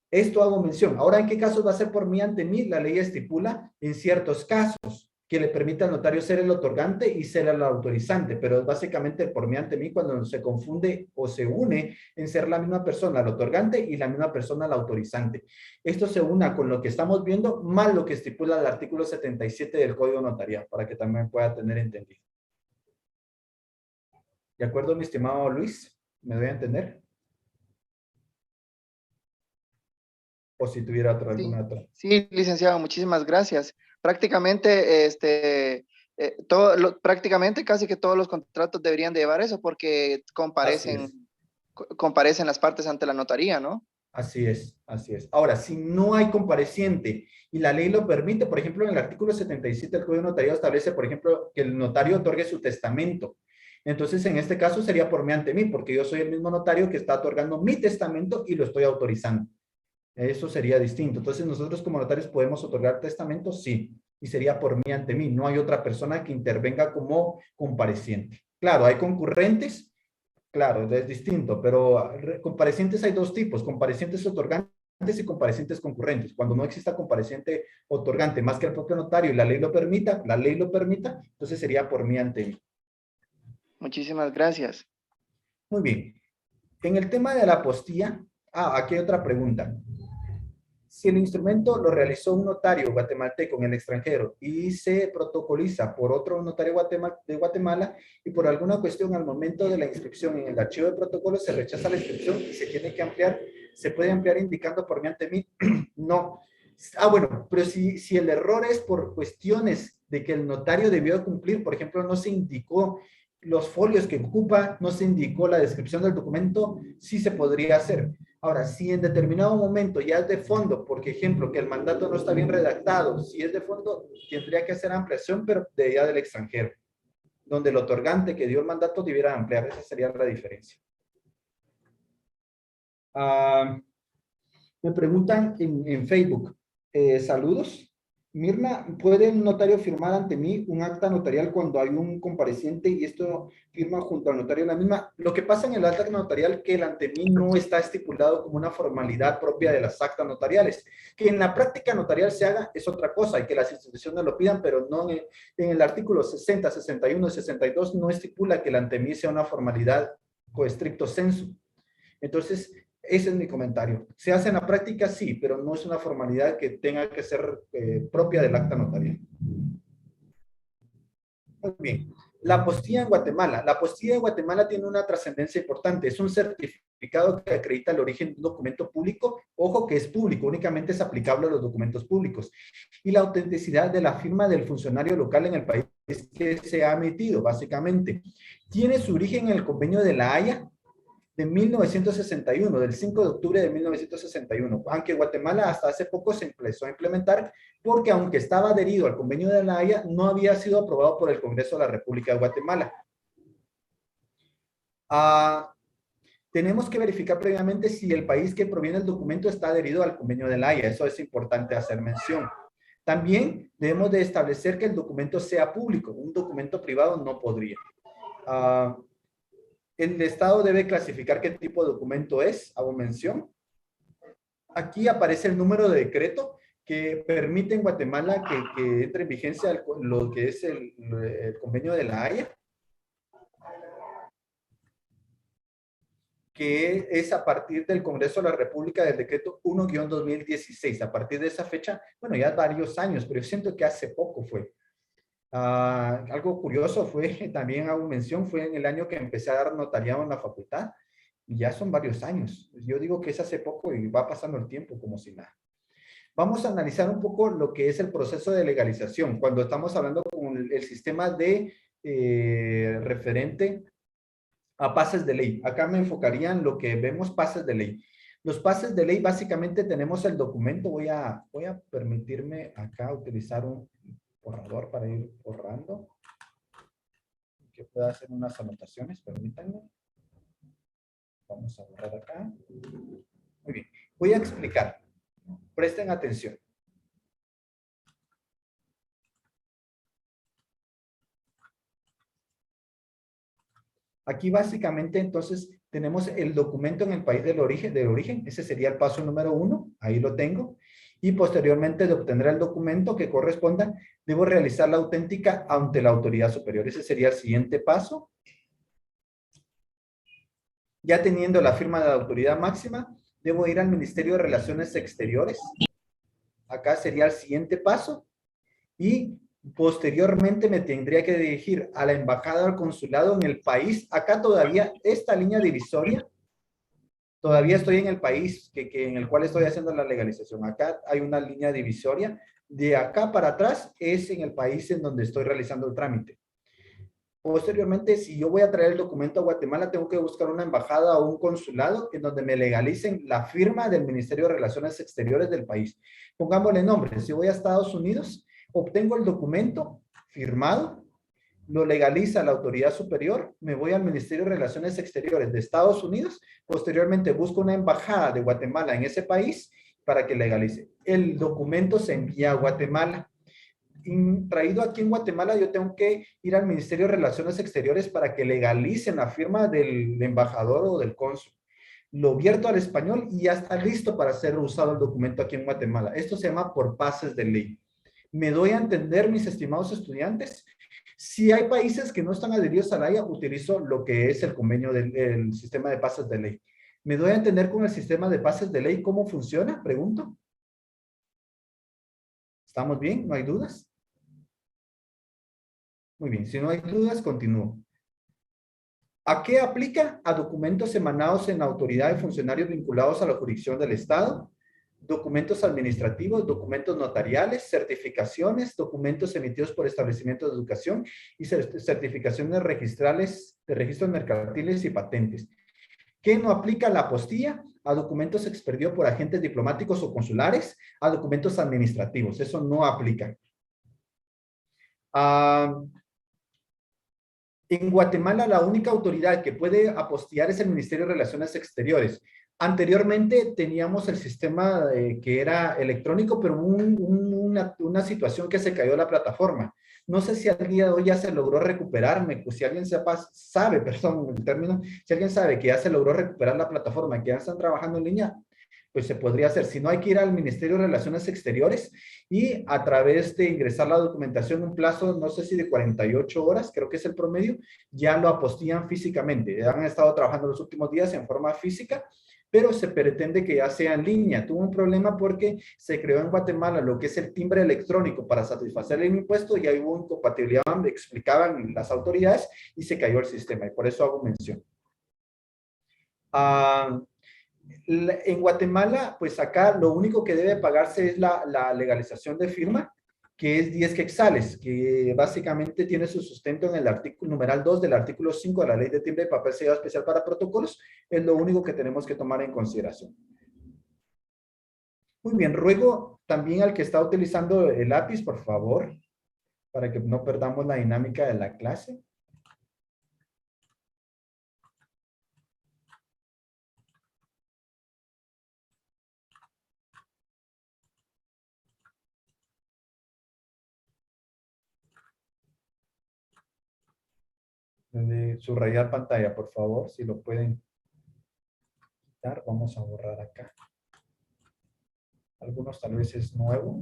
Esto hago mención. Ahora, ¿en qué casos va a ser por mí ante mí? La ley estipula en ciertos casos que le permite al notario ser el otorgante y ser el autorizante, pero es básicamente por mí ante mí cuando se confunde o se une en ser la misma persona, el otorgante, y la misma persona, el autorizante. Esto se una con lo que estamos viendo, más lo que estipula el artículo 77 del Código Notarial, para que también pueda tener entendido. ¿De acuerdo, mi estimado Luis? ¿Me doy a entender? O si tuviera alguna otra. Sí, licenciado, muchísimas gracias. Prácticamente, prácticamente casi que todos los contratos deberían de llevar eso porque comparecen las partes ante la notaría, ¿no? Así es, así es. Ahora, si no hay compareciente y la ley lo permite, por ejemplo, en el artículo 77 del Código Notariado establece, por ejemplo, que el notario otorgue su testamento. Entonces, en este caso sería por mí ante mí, porque yo soy el mismo notario que está otorgando mi testamento y lo estoy autorizando. Eso sería distinto. Entonces, nosotros como notarios podemos otorgar testamentos, sí, y sería por mí ante mí. No hay otra persona que intervenga como compareciente. Claro, hay concurrentes, claro, es distinto, pero comparecientes hay dos tipos, comparecientes otorgantes y comparecientes concurrentes. Cuando no exista compareciente otorgante, más que el propio notario y la ley lo permita, entonces sería por mí ante mí. Muchísimas gracias. Muy bien. En el tema de la apostilla, aquí hay otra pregunta. Si el instrumento lo realizó un notario guatemalteco en el extranjero y se protocoliza por otro notario de Guatemala y por alguna cuestión al momento de la inscripción en el archivo de protocolo se rechaza la inscripción y se tiene que ampliar, ¿se puede ampliar indicando por mí ante mí? No. Bueno, pero si el error es por cuestiones de que el notario debió cumplir, por ejemplo, no se indicó los folios que ocupa, no se indicó la descripción del documento, sí se podría hacer. Ahora, si en determinado momento ya es de fondo, por ejemplo, que el mandato no está bien redactado, si es de fondo, tendría que hacer ampliación, pero de ya del extranjero, donde el otorgante que dio el mandato debiera ampliar. Esa sería la diferencia. Me preguntan en Facebook, saludos. Mirna, ¿puede un notario firmar ante mí un acta notarial cuando hay un compareciente y esto firma junto al notario la misma? Lo que pasa en el acta notarial que el ante mí no está estipulado como una formalidad propia de las actas notariales. Que en la práctica notarial se haga es otra cosa y que las instituciones lo pidan, pero no en el artículo 60, 61 y 62 no estipula que el ante mí sea una formalidad con estricto sensu. Entonces, ese es mi comentario. ¿Se hace en la práctica? Sí, pero no es una formalidad que tenga que ser propia del acta notarial. Muy bien. La apostilla en Guatemala. La apostilla en Guatemala tiene una trascendencia importante. Es un certificado que acredita el origen de un documento público. Ojo que es público, únicamente es aplicable a los documentos públicos. Y la autenticidad de la firma del funcionario local en el país que se ha emitido, básicamente. Tiene su origen en el Convenio de La Haya, de 1961, del 5 de octubre de 1961, aunque Guatemala hasta hace poco se empezó a implementar porque aunque estaba adherido al Convenio de La Haya, no había sido aprobado por el Congreso de la República de Guatemala. Tenemos que verificar previamente si el país que proviene del documento está adherido al convenio de La Haya. Eso es importante hacer mención. También debemos de establecer que el documento sea público. Un documento privado no podría. El Estado debe clasificar qué tipo de documento es. Hago mención. Aquí aparece el número de decreto que permite en Guatemala que entre en vigencia lo que es el convenio de La Haya, que es a partir del Congreso de la República del decreto 1-2016. A partir de esa fecha, bueno, ya varios años, pero yo siento que hace poco fue. Algo curioso fue, también hago mención, fue en el año que empecé a dar notariado en la facultad, y ya son varios años. Yo digo que es hace poco y va pasando el tiempo como si nada. Vamos a analizar un poco lo que es el proceso de legalización, cuando estamos hablando con el sistema de referente a pases de ley. Acá me enfocaría en lo que vemos pases de ley. Los pases de ley, básicamente tenemos el documento. Voy a permitirme acá utilizar un borrador para ir borrando. Que pueda hacer unas anotaciones, permítanme. Vamos a borrar acá. Muy bien. Voy a explicar. Presten atención. Aquí básicamente entonces tenemos el documento en el país del origen. Ese sería el paso número 1. Ahí lo tengo. Y posteriormente de obtener el documento que corresponda, debo realizar la auténtica ante la autoridad superior. Ese sería el siguiente paso. Ya teniendo la firma de la autoridad máxima, debo ir al Ministerio de Relaciones Exteriores. Acá sería el siguiente paso. Y posteriormente me tendría que dirigir a la embajada o al consulado en el país. Acá todavía esta línea divisoria, todavía estoy en el país en el cual estoy haciendo la legalización. Acá hay una línea divisoria. De acá para atrás es en el país en donde estoy realizando el trámite. Posteriormente, si yo voy a traer el documento a Guatemala, tengo que buscar una embajada o un consulado en donde me legalicen la firma del Ministerio de Relaciones Exteriores del país. Pongámosle nombre. Si voy a Estados Unidos, obtengo el documento firmado, lo legaliza la autoridad superior, me voy al Ministerio de Relaciones Exteriores de Estados Unidos, posteriormente busco una embajada de Guatemala en ese país para que legalice. El documento se envía a Guatemala. Traído aquí en Guatemala, yo tengo que ir al Ministerio de Relaciones Exteriores para que legalicen la firma del embajador o del cónsul. Lo vierto al español y ya está listo para ser usado el documento aquí en Guatemala. Esto se llama por pases de ley. ¿Me doy a entender, mis estimados estudiantes? Si hay países que no están adheridos a la Haya, utilizo lo que es el convenio del sistema de pases de ley. ¿Me doy a entender con el sistema de pases de ley cómo funciona? Pregunto. ¿Estamos bien? ¿No hay dudas? Muy bien, si no hay dudas, continúo. ¿A qué aplica? A documentos emanados en la autoridad de funcionarios vinculados a la jurisdicción del Estado, documentos administrativos, documentos notariales, certificaciones, documentos emitidos por establecimientos de educación y certificaciones registrales de registros mercantiles y patentes. ¿Qué no aplica? La apostilla, a documentos expedidos por agentes diplomáticos o consulares, a documentos administrativos. Eso no aplica. En Guatemala, la única autoridad que puede apostillar es el Ministerio de Relaciones Exteriores. Anteriormente teníamos el sistema que era electrónico, pero una situación que se cayó la plataforma. No sé si al día de hoy ya se logró recuperarme, pues si alguien sabe, perdón, el término, si alguien sabe que ya se logró recuperar la plataforma, que ya están trabajando en línea, pues se podría hacer. Si no, hay que ir al Ministerio de Relaciones Exteriores y a través de ingresar la documentación en un plazo, no sé si de 48 horas, creo que es el promedio, ya lo apostillan físicamente. Han estado trabajando los últimos días en forma física, pero se pretende que ya sea en línea. Tuvo un problema porque se creó en Guatemala lo que es el timbre electrónico para satisfacer el impuesto y ahí hubo incompatibilidad, me explicaban las autoridades y se cayó el sistema y por eso hago mención. En Guatemala, pues acá lo único que debe pagarse es la legalización de firma, que es 10 quetzales, que básicamente tiene su sustento en el artículo numeral 2 del artículo 5 de la Ley de Timbre y Papel Sellado Especial para Protocolos. Es lo único que tenemos que tomar en consideración. Muy bien, ruego también al que está utilizando el lápiz, por favor, para que no perdamos la dinámica de la clase. de subrayar pantalla, por favor, si lo pueden quitar. Vamos a borrar acá. Algunos tal vez es nuevo.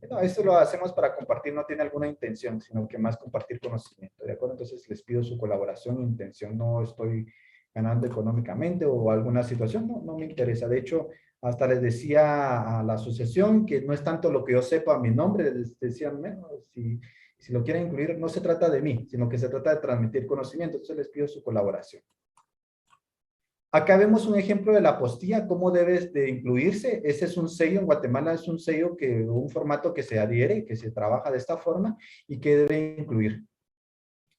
No, esto lo hacemos para compartir, no tiene alguna intención, sino que más compartir conocimiento, ¿de acuerdo? Entonces les pido su colaboración, intención, no estoy ganando económicamente o alguna situación, no me interesa. De hecho, hasta les decía a la asociación que no es tanto lo que yo sepa mi nombre, les decían, bueno, si lo quieren incluir, no se trata de mí, sino que se trata de transmitir conocimiento, entonces les pido su colaboración. Acá vemos un ejemplo de la apostilla, cómo debe de incluirse. Ese es un sello, en Guatemala es un sello, un formato que se adhiere, que se trabaja de esta forma y que debe incluir.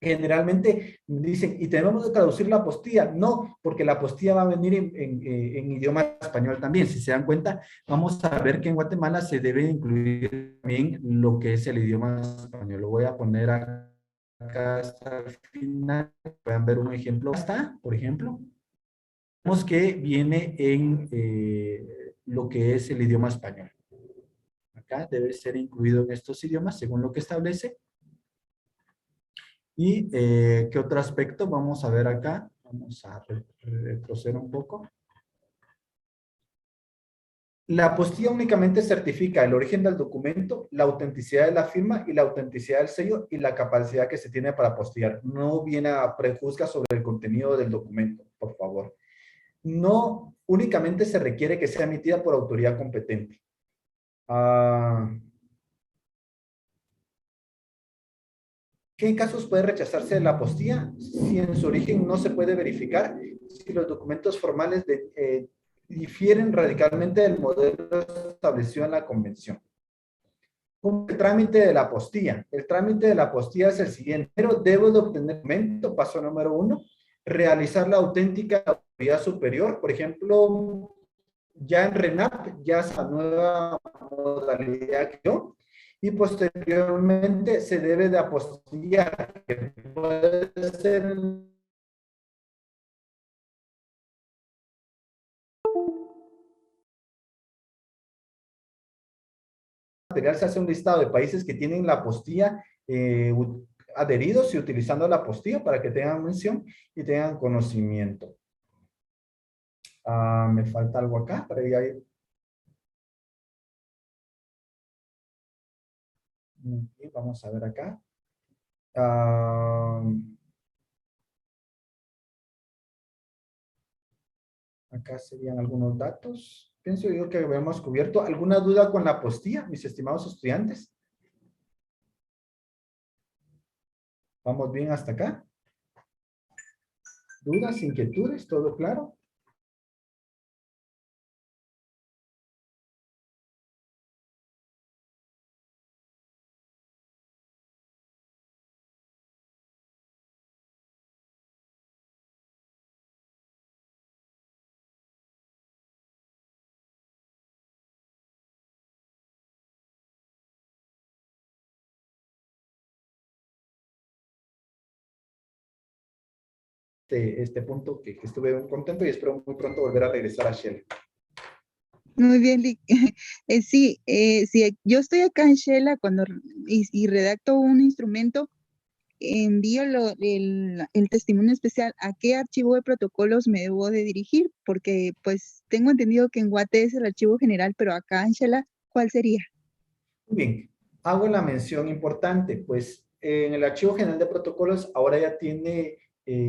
Generalmente dicen, ¿y tenemos que traducir la apostilla? No, porque la apostilla va a venir en idioma español también. Si se dan cuenta, vamos a ver que en Guatemala se debe incluir también lo que es el idioma español. Lo voy a poner acá hasta el final. Pueden ver un ejemplo. Está, por ejemplo. Vemos que viene en lo que es el idioma español. Acá debe ser incluido en estos idiomas según lo que establece. ¿Y qué otro aspecto vamos a ver acá? Vamos a retroceder un poco. La apostilla únicamente certifica el origen del documento, la autenticidad de la firma y la autenticidad del sello y la capacidad que se tiene para apostillar. No viene a prejuzgar sobre el contenido del documento, por favor. No únicamente se requiere que sea emitida por autoridad competente. ¿Qué casos puede rechazarse la apostilla? Si en su origen no se puede verificar, si los documentos formales difieren radicalmente del modelo establecido en la convención. El trámite de la apostilla. El trámite de la apostilla es el siguiente. Pero debo de obtener documento, paso número 1, realizar la auténtica autoridad superior. Por ejemplo, ya en RENAP, ya es la nueva modalidad que yo, y posteriormente se debe de apostillar, que puede ser material. Se hace un listado de países que tienen la apostilla adheridos y utilizando la apostilla para que tengan mención y tengan conocimiento. Me falta algo acá para ir. Y vamos a ver acá. Acá serían algunos datos. Pienso yo que habíamos cubierto. ¿Alguna duda con la apostilla, mis estimados estudiantes? ¿Vamos bien hasta acá? ¿Dudas, inquietudes? ¿Todo claro? Este punto que estuve muy contento y espero muy pronto volver a regresar a Shell. Muy bien, Lick. Sí, yo estoy acá en Shela y redacto un instrumento, envío el testimonio especial. ¿A qué archivo de protocolos me debo de dirigir? Porque pues tengo entendido que en Guate es el archivo general, pero acá en Shela, ¿cuál sería? Muy bien, hago la mención importante, pues en el archivo general de protocolos ahora ya tiene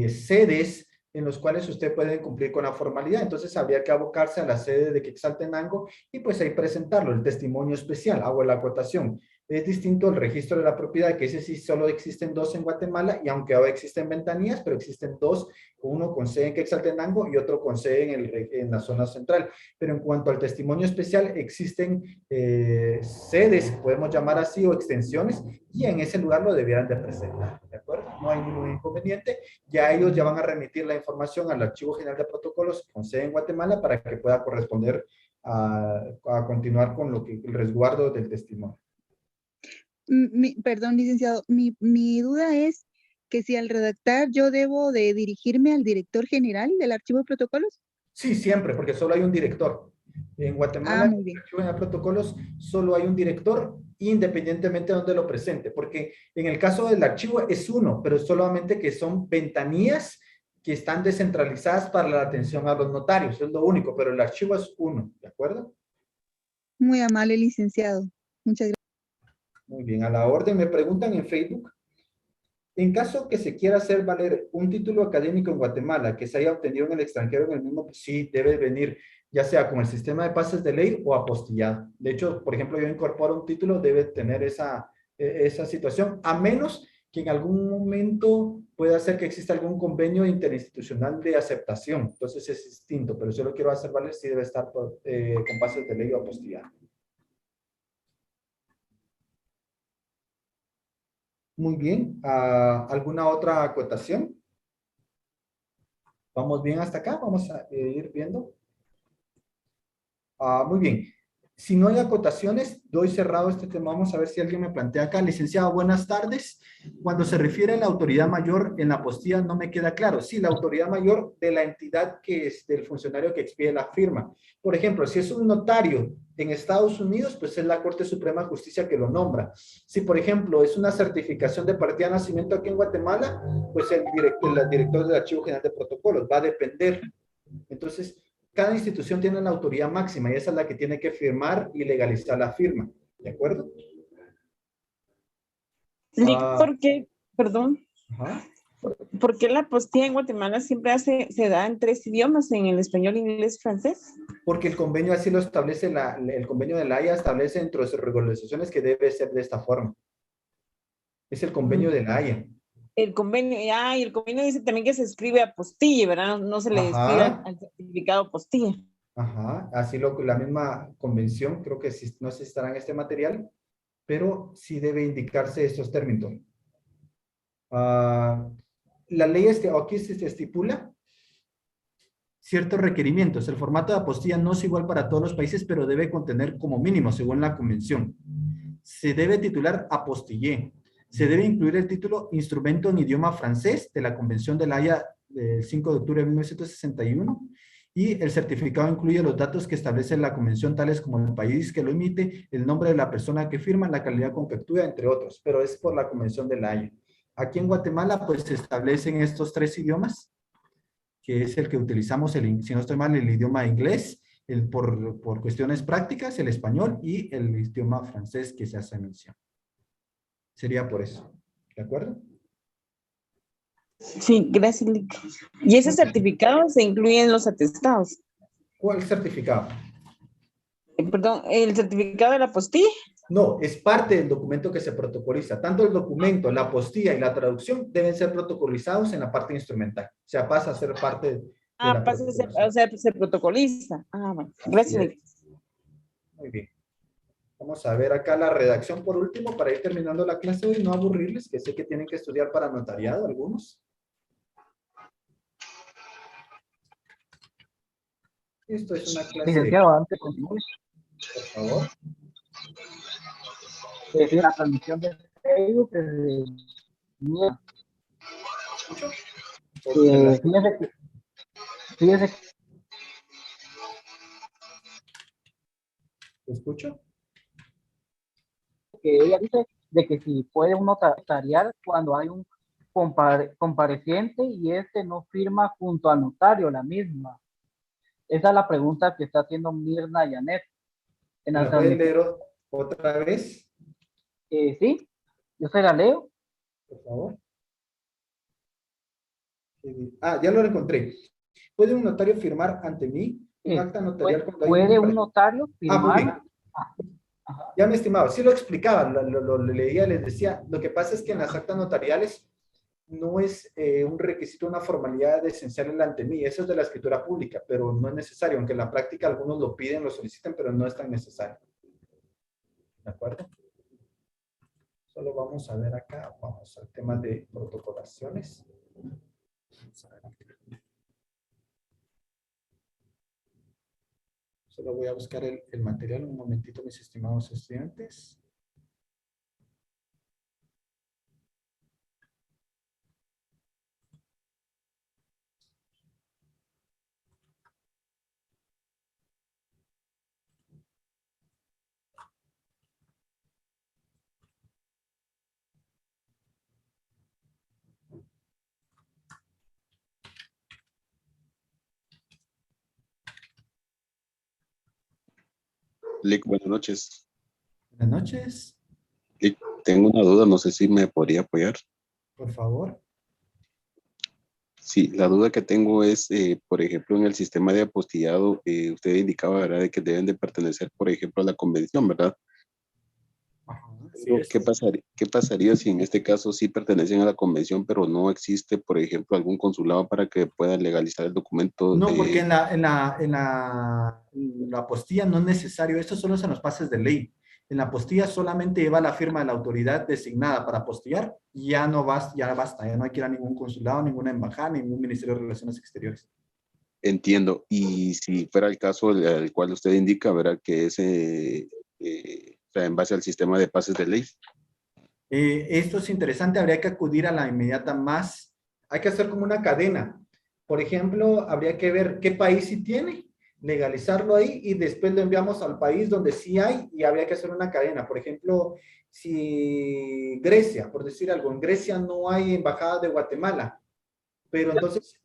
sedes en los cuales usted puede cumplir con la formalidad. Entonces habría que abocarse a la sede de Quetzaltenango y pues ahí presentarlo, el testimonio especial, hago la acotación. Es distinto el registro de la propiedad, que ese sí solo existen 2 en Guatemala, y aunque ahora existen ventanillas, pero existen 2, uno con sede en Quetzaltenango y otro con sede en la zona central. Pero en cuanto al testimonio especial, existen sedes, podemos llamar así, o extensiones, y en ese lugar lo debieran de presentar, ¿de acuerdo? No hay ningún inconveniente. Ya ellos ya van a remitir la información al Archivo General de Protocolos con sede en Guatemala para que pueda corresponder a continuar con el resguardo del testimonio. Perdón, licenciado, mi duda es que si al redactar yo debo de dirigirme al director general del archivo de protocolos. Sí, siempre, porque solo hay un director. En Guatemala, muy en bien. el Archivo General de Protocolos, solo hay un director, independientemente de donde lo presente, porque en el caso del archivo es uno, pero solamente que son ventanillas que están descentralizadas para la atención a los notarios, es lo único, pero el archivo es uno, ¿de acuerdo? Muy amable, licenciado. Muchas gracias. Muy bien, a la orden. Me preguntan en Facebook, en caso que se quiera hacer valer un título académico en Guatemala que se haya obtenido en el extranjero en el mismo, pues sí, debe venir ya sea con el sistema de pases de ley o apostillado. De hecho, por ejemplo, yo incorporo un título, debe tener esa situación, a menos que en algún momento pueda ser que exista algún convenio interinstitucional de aceptación. Entonces es distinto, pero si yo lo quiero hacer valer, sí debe estar con pases de ley o apostillado. Muy bien. ¿Alguna otra acotación? ¿Vamos bien hasta acá? Vamos a ir viendo. Muy bien. Si no hay acotaciones, doy cerrado este tema. Vamos a ver si alguien me plantea acá. Licenciado, buenas tardes. Cuando se refiere a la autoridad mayor en la apostilla, no me queda claro. Sí, la autoridad mayor de la entidad que es del funcionario que expide la firma. Por ejemplo, si es un notario en Estados Unidos, pues es la Corte Suprema de Justicia que lo nombra. Si, por ejemplo, es una certificación de partida de nacimiento aquí en Guatemala, pues el director del Archivo General de Protocolos va a depender. Entonces, cada institución tiene la autoridad máxima y esa es la que tiene que firmar y legalizar la firma. ¿De acuerdo? Lick, ¿por qué? Perdón. Ajá. ¿Por qué la apostilla en Guatemala siempre se da en 3 idiomas, en el español, inglés, francés? Porque el convenio así lo establece, el convenio de la Haya establece dentro de sus regulaciones que debe ser de esta forma. Es el convenio de la Haya. El convenio, y el convenio dice también que se escribe apostille, ¿verdad? No se le escribe al certificado apostille. Ajá, así la misma convención, creo que no sé si estará en este material, pero sí debe indicarse estos términos. La ley aquí se estipula ciertos requerimientos. El formato de apostilla no es igual para todos los países, pero debe contener como mínimo, según la convención. Se debe titular apostillé. Se debe incluir el título Instrumento en idioma francés de la Convención de la Haya del 5 de octubre de 1961 y el certificado incluye los datos que establece la convención, tales como el país que lo emite, el nombre de la persona que firma, la calidad con que actúa, entre otros, pero es por la Convención de la Haya. Aquí en Guatemala, pues se establecen estos 3 idiomas, que es el que utilizamos, si no estoy mal, el idioma inglés, por cuestiones prácticas, el español y el idioma francés que se hace mención. Sería por eso. ¿De acuerdo? Sí, gracias, Lick. ¿Y ese certificado se incluye en los atestados? ¿Cuál certificado? Perdón, ¿el certificado de la apostilla? No, es parte del documento que se protocoliza. Tanto el documento, la apostilla y la traducción deben ser protocolizados en la parte instrumental. O sea, pasa a ser parte de la pasa a ser, protocolización. o sea, se protocoliza. Bueno. Gracias, Lick. Muy bien. Vamos a ver acá la redacción por último para ir terminando la clase hoy, no aburrirles, que sé que tienen que estudiar para notariado algunos. Esto es una clase Licenciado, antes continúe. Por favor. Sí, la transmisión de Facebook desde mía. Fíjese. ¿Te escucho? Que ella dice de que si puede uno notariar cuando hay un compareciente y este no firma junto al notario la misma. Esa es la pregunta que está haciendo Mirna Yanet. ¿La pueden leer otra vez? Sí, yo se la leo. Por favor. Ya lo encontré. ¿Puede un notario firmar ante mí un acta notarial cuando hay ¿Puede un notario firmar? Muy bien. Ya, mi estimado, sí lo explicaba, lo leía, les decía, lo que pasa es que en las actas notariales no es un requisito, una formalidad esencial en la ante mí, eso es de la escritura pública, pero no es necesario, aunque en la práctica algunos lo piden, lo solicitan, pero no es tan necesario. ¿De acuerdo? Solo vamos a ver acá, vamos al tema de protocolaciones. Vamos a ver aquí. Solo voy a buscar el material un momentito, mis estimados estudiantes. Lick, buenas noches. Buenas noches. Lick, tengo una duda, no sé si me podría apoyar. Por favor. Sí, la duda que tengo es, por ejemplo, en el sistema de apostillado, usted indicaba, ¿verdad?, de que deben de pertenecer, por ejemplo, a la convención, ¿verdad? Ajá, Pero, ¿qué pasaría si en este caso sí pertenecen a la convención, pero no existe, por ejemplo, algún consulado para que puedan legalizar el documento? No, porque en la apostilla no es necesario, esto solo es en los pases de ley. En la apostilla solamente lleva la firma de la autoridad designada para apostillar y ya no basta, ya no hay que ir a ningún consulado, ninguna embajada, ningún ministerio de Relaciones Exteriores. Entiendo. Y si fuera el caso al cual usted indica, ¿verdad?, que es o sea, en base al sistema de pases de ley. Esto es interesante, habría que acudir a la inmediata más, hay que hacer como una cadena. Por ejemplo, habría que ver qué país sí tiene, legalizarlo ahí y después lo enviamos al país donde sí hay y habría que hacer una cadena. Por ejemplo, si Grecia, por decir algo, en Grecia no hay embajada de Guatemala, pero entonces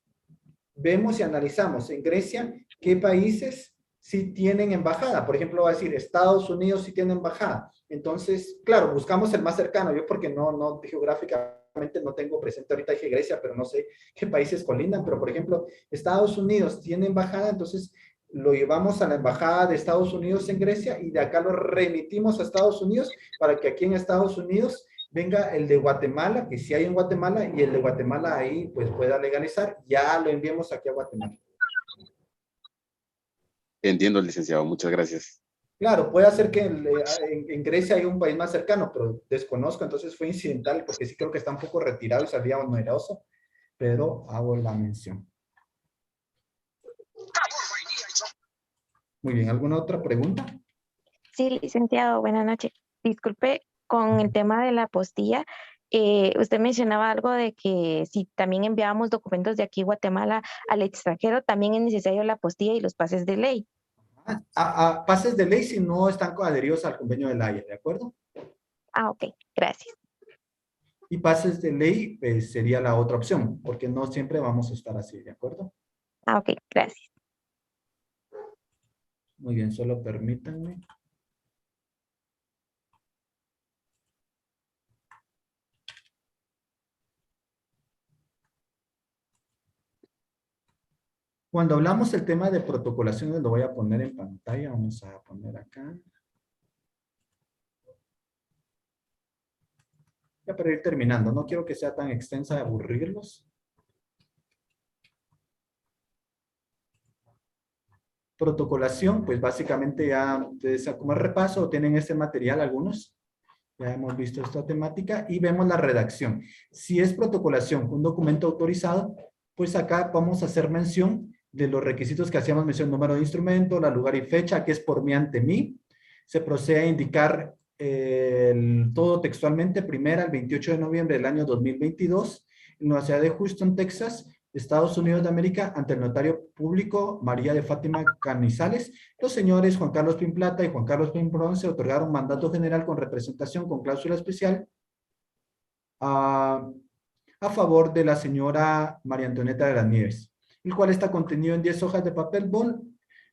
vemos y analizamos en Grecia qué países sí tienen embajada. Por ejemplo, va a decir Estados Unidos sí tiene embajada. Entonces, claro, buscamos el más cercano. Yo porque no geográficamente no tengo presente, ahorita dije Grecia, pero no sé qué países colindan. Pero, por ejemplo, Estados Unidos tiene embajada, entonces lo llevamos a la embajada de Estados Unidos en Grecia y de acá lo remitimos a Estados Unidos para que aquí en Estados Unidos venga el de Guatemala, que sí hay en Guatemala, y el de Guatemala ahí pues pueda legalizar, ya lo enviemos aquí a Guatemala. Entiendo, licenciado, muchas gracias. Claro, puede ser que en Grecia hay un país más cercano, pero desconozco, entonces fue incidental, porque sí creo que está un poco retirado y salía oneroso, pero hago la mención. Muy bien, ¿alguna otra pregunta? Sí, licenciado, buenas noches. Disculpe, con el tema de la apostilla, usted mencionaba algo de que si también enviábamos documentos de aquí Guatemala al extranjero, también es necesario la apostilla y los pases de ley. Pases de ley si no están adheridos al convenio de La Haya, ¿de acuerdo? Ah, ok, gracias. Y pases de ley pues, sería la otra opción, porque no siempre vamos a estar así, ¿de acuerdo? Ah, ok, gracias. Muy bien, solo permítanme. Cuando hablamos del tema de protocolaciones, lo voy a poner en pantalla, vamos a poner acá. Ya para ir terminando, no quiero que sea tan extensa de aburrirlos. Protocolación, pues básicamente ya ustedes como repaso tienen este material algunos. Ya hemos visto esta temática y vemos la redacción. Si es protocolación, un documento autorizado, pues acá vamos a hacer mención de los requisitos que hacíamos mención, número de instrumento, la lugar y fecha, que es por mí ante mí. Se procede a indicar todo textualmente, primera, el 28 de noviembre del año 2022, en la ciudad de Houston, Texas, Estados Unidos de América, ante el notario público María de Fátima Canizales, los señores Juan Carlos Pin Plata y Juan Carlos Pin Bronce otorgaron mandato general con representación con cláusula especial a favor de la señora María Antonieta de las Nieves, el cual está contenido en 10 hojas de papel bond.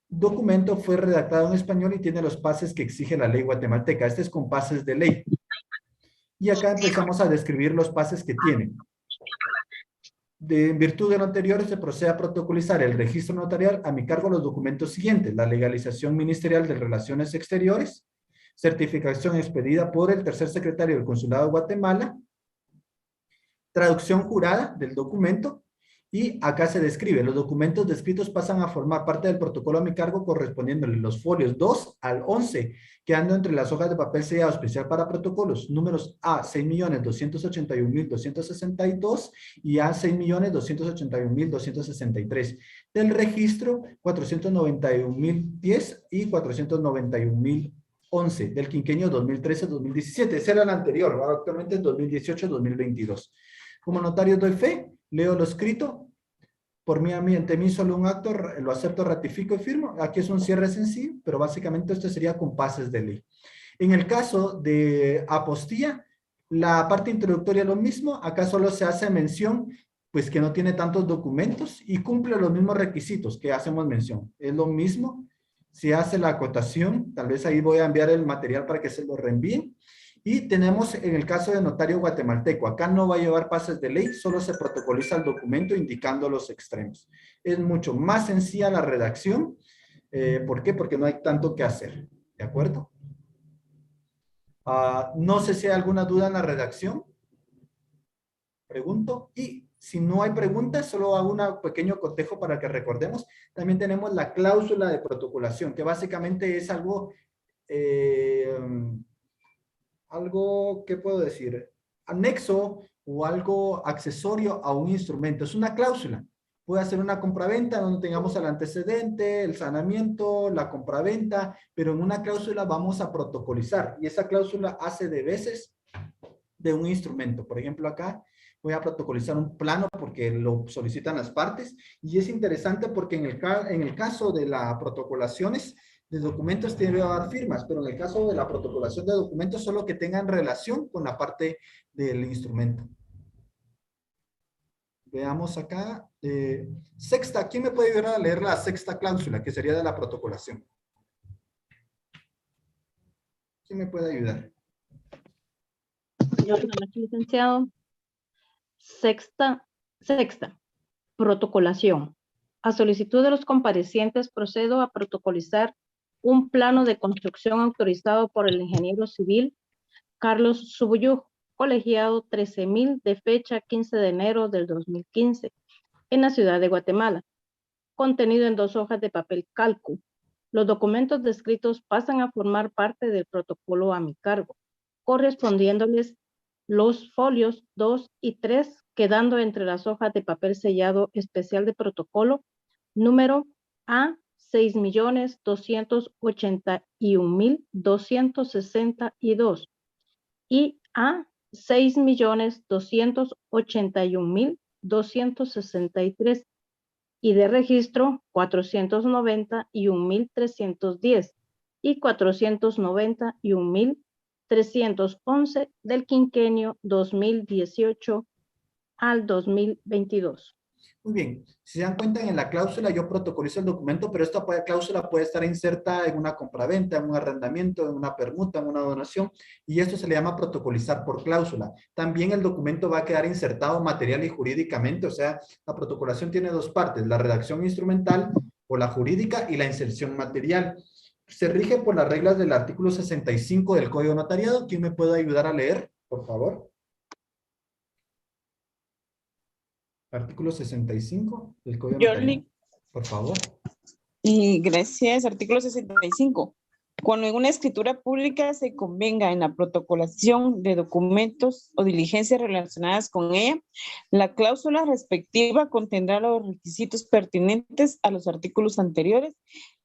Documento fue redactado en español y tiene los pases que exige la ley guatemalteca. Este es con pases de ley. Y acá empezamos a describir los pases que tienen. En virtud de lo anterior, se procede a protocolizar el registro notarial a mi cargo los documentos siguientes: la legalización ministerial de Relaciones Exteriores, certificación expedida por el tercer secretario del Consulado de Guatemala, traducción jurada del documento, y acá se describe, los documentos descritos pasan a formar parte del protocolo a mi cargo correspondiéndole los folios 2 al 11, quedando entre las hojas de papel sellado especial para protocolos, números A 6.281.262 y A 6.281.263, del registro 491.010 y 491.011, del quinquenio 2013-2017, ese era el anterior, ahora actualmente es 2018-2022. Como notario doy fe, leo lo escrito, por mí, ante mí solo un acto, lo acepto, ratifico y firmo. Aquí es un cierre sencillo, pero básicamente esto sería con pases de ley. En el caso de apostilla, la parte introductoria es lo mismo, acá solo se hace mención, pues que no tiene tantos documentos y cumple los mismos requisitos que hacemos mención. Es lo mismo, se hace la acotación, tal vez ahí voy a enviar el material para que se lo reenvíen. Y tenemos en el caso de notario guatemalteco, acá no va a llevar pases de ley, solo se protocoliza el documento indicando los extremos. Es mucho más sencilla la redacción. ¿Por qué? Porque no hay tanto que hacer. ¿De acuerdo? No sé si hay alguna duda en la redacción. Pregunto. Y si no hay preguntas, solo hago un pequeño cotejo para que recordemos. También tenemos la cláusula de protocolación, que básicamente es algo, ¿qué puedo decir? Anexo o algo accesorio a un instrumento. Es una cláusula. Puede hacer una compraventa donde tengamos el antecedente, el sanamiento, la compraventa, pero en una cláusula vamos a protocolizar. Y esa cláusula hace de veces de un instrumento. Por ejemplo, acá voy a protocolizar un plano porque lo solicitan las partes. Y es interesante porque en el caso de las protocolaciones de documentos tiene que dar firmas, pero en el caso de la protocolación de documentos solo que tengan relación con la parte del instrumento. Veamos acá. Sexta, ¿quién me puede ayudar a leer la sexta cláusula, que sería de la protocolación? ¿Quién me puede ayudar? Licenciado. Sexta, protocolación. A solicitud de los comparecientes procedo a protocolizar un plano de construcción autorizado por el ingeniero civil Carlos Subuyú, colegiado 13.000 de fecha 15 de enero del 2015 en la ciudad de Guatemala, contenido en 2 hojas de papel calco. Los documentos descritos pasan a formar parte del protocolo a mi cargo, correspondiéndoles los folios 2 y 3, quedando entre las hojas de papel sellado especial de protocolo número A 6.281.262 y A 6.281.263 y de registro 491.310 y 491.311 del quinquenio 2018 al 2022. Muy bien. Si se dan cuenta, en la cláusula yo protocolizo el documento, pero esta cláusula puede estar inserta en una compraventa, en un arrendamiento, en una permuta, en una donación, y esto se le llama protocolizar por cláusula. También el documento va a quedar insertado material y jurídicamente, o sea, la protocolación tiene 2 partes, la redacción instrumental o la jurídica y la inserción material. Se rige por las reglas del artículo 65 del Código Notariado. ¿Quién me puede ayudar a leer, por favor? Artículo 65 del Código Notariado. Por favor. Y gracias, artículo 65. Cuando en una escritura pública se convenga en la protocolación de documentos o diligencias relacionadas con ella, la cláusula respectiva contendrá los requisitos pertinentes a los artículos anteriores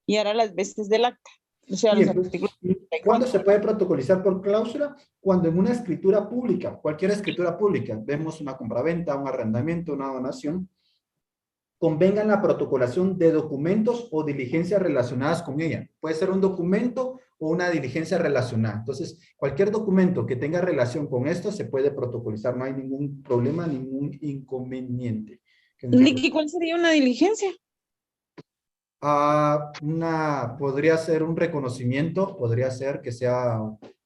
y hará las veces del acta. O sea, los artículos. ¿Cuándo se puede protocolizar por cláusula? Cuando en una escritura pública, cualquier escritura pública, vemos una compraventa, un arrendamiento, una donación, convenga en la protocolación de documentos o diligencias relacionadas con ella. Puede ser un documento o una diligencia relacionada. Entonces, cualquier documento que tenga relación con esto se puede protocolizar. No hay ningún problema, ningún inconveniente. ¿Y cuál sería una diligencia? Podría ser un reconocimiento, podría ser que sea,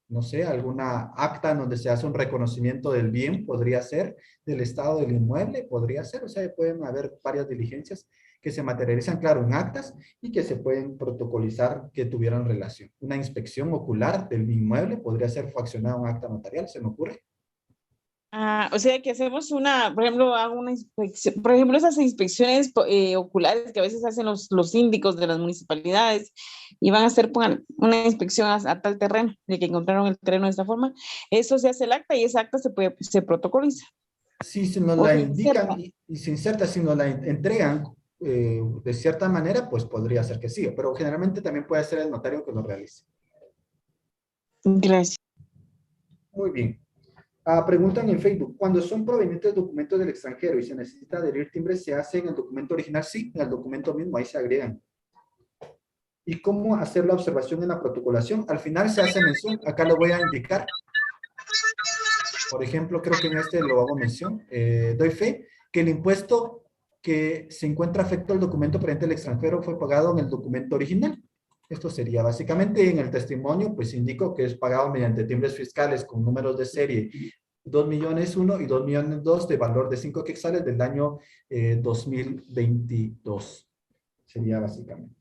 no sé, alguna acta en donde se hace un reconocimiento del bien, podría ser del estado del inmueble, podría ser, o sea, pueden haber varias diligencias que se materializan, claro, en actas y que se pueden protocolizar que tuvieran relación. Una inspección ocular del inmueble podría ser fraccionada un acta notarial, ¿se me ocurre? O sea, que hacemos por ejemplo, hago una inspección, por ejemplo, esas inspecciones oculares que a veces hacen los síndicos de las municipalidades y van a hacer una inspección a tal terreno, de que encontraron el terreno de esta forma, eso se hace el acta y esa acta se protocoliza. Sí, si nos la indican y se inserta, si nos la entregan de cierta manera, pues podría ser que sí, pero generalmente también puede ser el notario que lo realice. Gracias. Muy bien. Preguntan en Facebook, cuando son provenientes documentos del extranjero y se necesita adherir timbre, ¿se hace en el documento original? Sí, en el documento mismo, ahí se agregan. ¿Y cómo hacer la observación en la protocolación? Al final se hace mención, acá lo voy a indicar. Por ejemplo, creo que en este lo hago mención. Doy fe que el impuesto que se encuentra afecto al documento proveniente del extranjero fue pagado en el documento original. Esto sería básicamente en el testimonio, pues indico que es pagado mediante timbres fiscales con números de serie 2.000.001 y 2.000.002 de valor de 5 quetzales del año 2022. Sería básicamente.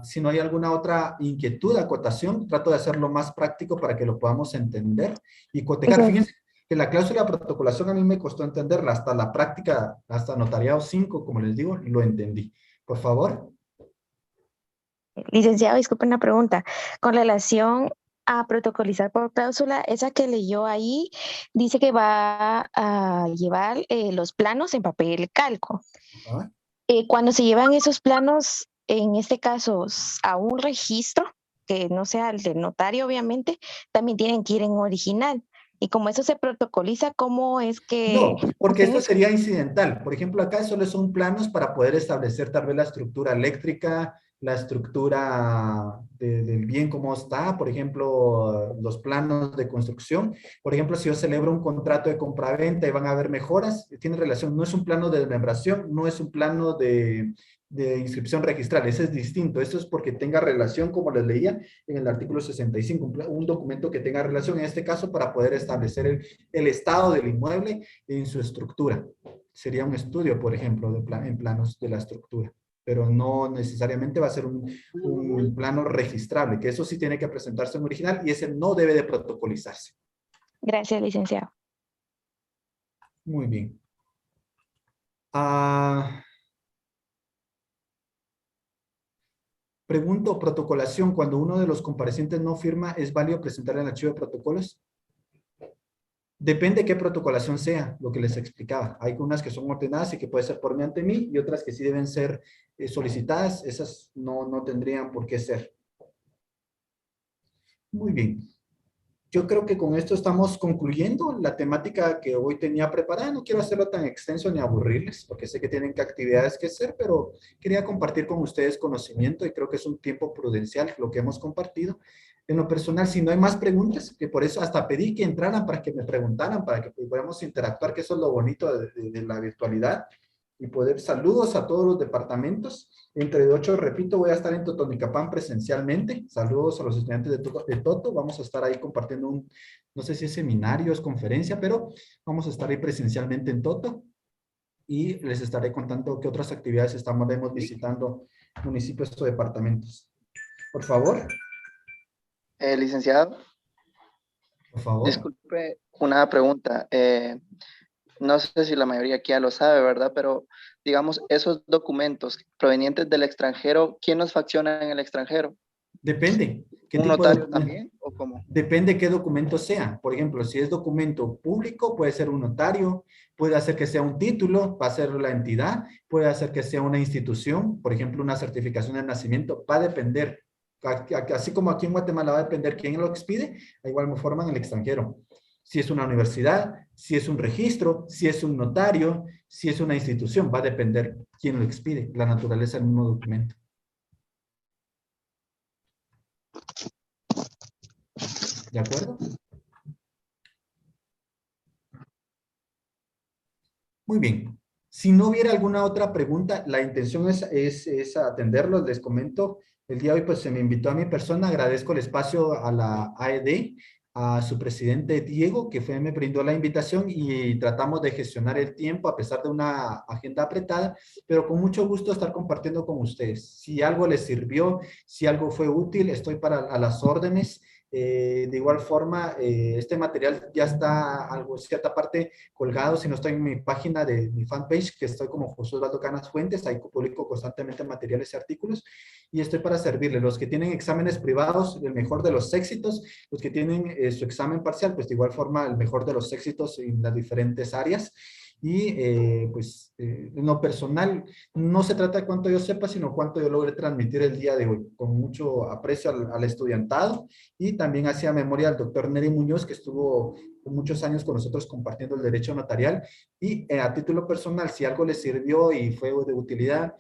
Si no hay alguna otra inquietud, acotación, trato de hacerlo más práctico para que lo podamos entender y cotejar. Fíjense que la cláusula de protocolación a mí me costó entenderla, hasta la práctica, hasta notariado 5, como les digo, lo entendí. Por favor. Licenciado, disculpe una pregunta. Con relación a protocolizar por cláusula, esa que leyó ahí dice que va a llevar los planos en papel calco. Cuando se llevan esos planos, en este caso, a un registro, que no sea el del notario, obviamente, también tienen que ir en original. Y como eso se protocoliza, ¿cómo es que...? No, porque esto sería incidental. Por ejemplo, acá solo son planos para poder establecer tal vez la estructura eléctrica, la estructura del bien como está, por ejemplo, los planos de construcción. Por ejemplo, si yo celebro un contrato de compraventa y van a haber mejoras, tiene relación, no es un plano de desmembración, no es un plano de inscripción registral, ese es distinto. Esto es porque tenga relación, como les leía en el artículo 65, un documento que tenga relación, en este caso, para poder establecer el estado del inmueble en su estructura. Sería un estudio, por ejemplo, en planos de la estructura, pero no necesariamente va a ser un plano registrable, que eso sí tiene que presentarse en original y ese no debe de protocolizarse. Gracias, licenciado. Muy bien. Pregunto, protocolación, cuando uno de los comparecientes no firma, ¿es válido presentar el archivo de protocolos? Depende qué protocolación sea, lo que les explicaba. Hay unas que son ordenadas y que puede ser por mí ante mí, y otras que sí deben ser solicitadas. Esas no tendrían por qué ser. Muy bien. Yo creo que con esto estamos concluyendo la temática que hoy tenía preparada. No quiero hacerlo tan extenso ni aburrirles, porque sé que tienen actividades que hacer, pero quería compartir con ustedes conocimiento y creo que es un tiempo prudencial lo que hemos compartido. En lo personal, si no hay más preguntas, que por eso hasta pedí que entraran para que me preguntaran, para que pudiéramos interactuar, que eso es lo bonito de la virtualidad, y poder saludos a todos los departamentos. Entre 8, repito, voy a estar en Totonicapán presencialmente. Saludos a los estudiantes de Toto. Vamos a estar ahí compartiendo no sé si es seminario, es conferencia, pero vamos a estar ahí presencialmente en Toto. Y les estaré contando qué otras actividades estaremos visitando municipios o departamentos. Por favor. Licenciado. Por favor. Disculpe, una pregunta. No sé si la mayoría aquí ya lo sabe, ¿verdad? Pero, digamos, esos documentos provenientes del extranjero, ¿quién los facciona en el extranjero? Depende. ¿Un notario también o cómo? Depende qué documento sea. Por ejemplo, si es documento público, puede ser un notario, puede hacer que sea un título, va a ser la entidad, puede hacer que sea una institución, por ejemplo, una certificación de nacimiento, va a depender. Así como aquí en Guatemala va a depender quién lo expide, de igual forma en el extranjero. Si es una universidad, si es un registro, si es un notario, si es una institución, va a depender quién lo expide, la naturaleza del mismo documento. ¿De acuerdo? Muy bien. Si no hubiera alguna otra pregunta, la intención es atenderlos. Les comento, el día de hoy pues se me invitó a mi persona. Agradezco el espacio a la AED, a su presidente Diego, que me brindó la invitación y tratamos de gestionar el tiempo a pesar de una agenda apretada, pero con mucho gusto estar compartiendo con ustedes. Si algo les sirvió, si algo fue útil, estoy a las órdenes. De igual forma, este material ya está cierta parte colgado, si no estoy en mi página de mi fanpage, que estoy como José Osvaldo Canas Fuentes, ahí publico constantemente materiales y artículos, y estoy para servirles. Los que tienen exámenes privados, el mejor de los éxitos, los que tienen su examen parcial, pues de igual forma el mejor de los éxitos en las diferentes áreas. Y en lo personal, no se trata de cuánto yo sepa, sino cuánto yo logré transmitir el día de hoy, con mucho aprecio al estudiantado, y también hacía memoria al doctor Neri Muñoz, que estuvo muchos años con nosotros compartiendo el derecho notarial, y a título personal, si algo le sirvió y fue de utilidad,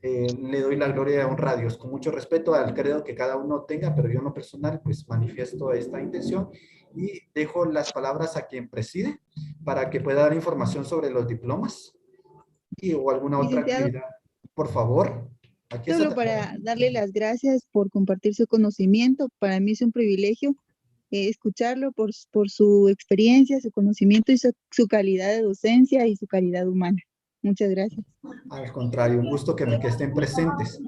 le doy la gloria a honra a Dios, con mucho respeto al credo que cada uno tenga, pero yo en lo personal pues manifiesto esta intención y dejo las palabras a quien preside para que pueda dar información sobre los diplomas o alguna otra actividad. Por favor. Aquí está. Solo para darle las gracias por compartir su conocimiento. Para mí es un privilegio escucharlo por su experiencia, su conocimiento y su calidad de docencia y su calidad humana. Muchas gracias. Al contrario, un gusto que estén presentes.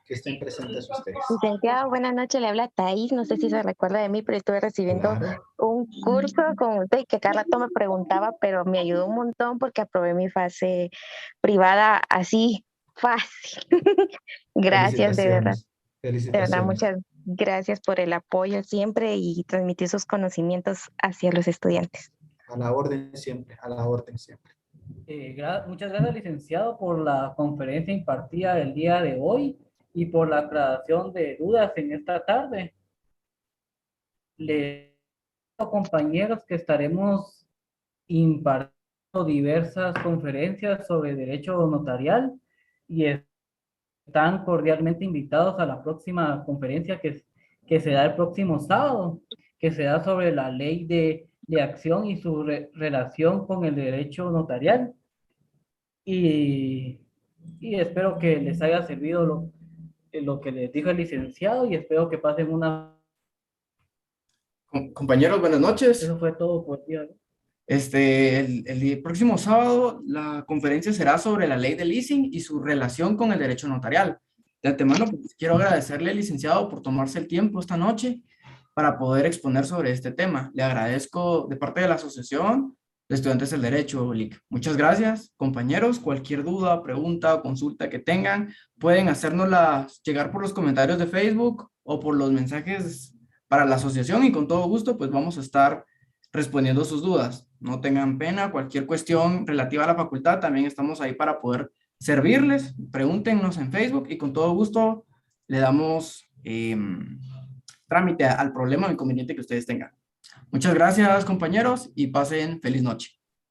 Que estén presentes ustedes. Licenciado, buenas noches, le habla Thais, no sé si se recuerda de mí, pero estuve recibiendo un curso con usted que cada rato me preguntaba, pero me ayudó un montón porque aprobé mi fase privada así fácil. Gracias, de verdad. De verdad, muchas gracias por el apoyo siempre y transmitir sus conocimientos hacia los estudiantes. A la orden siempre, a la orden siempre. Muchas gracias, licenciado, por la conferencia impartida el día de hoy y por la aclaración de dudas en esta tarde. Les compañeros que estaremos impartiendo diversas conferencias sobre derecho notarial y están cordialmente invitados a la próxima conferencia que se da el próximo sábado, que se da sobre la ley de acción y su relación con el derecho notarial. Y espero que les haya servido lo que les dijo el licenciado y espero que pasen una... Compañeros, buenas noches. Eso fue todo por el día. El próximo sábado la conferencia será sobre la ley de leasing y su relación con el derecho notarial. De antemano, pues, quiero agradecerle, licenciado, por tomarse el tiempo esta noche para poder exponer sobre este tema. Le agradezco de parte de la Asociación de Estudiantes del Derecho, LIC. Muchas gracias, compañeros. Cualquier duda, pregunta o consulta que tengan, pueden hacérnosla llegar por los comentarios de Facebook o por los mensajes para la asociación y con todo gusto, pues vamos a estar respondiendo sus dudas. No tengan pena, cualquier cuestión relativa a la facultad, también estamos ahí para poder servirles. Pregúntenos en Facebook y con todo gusto le damos trámite al problema o inconveniente que ustedes tengan. Muchas gracias, compañeros, y pasen feliz noche.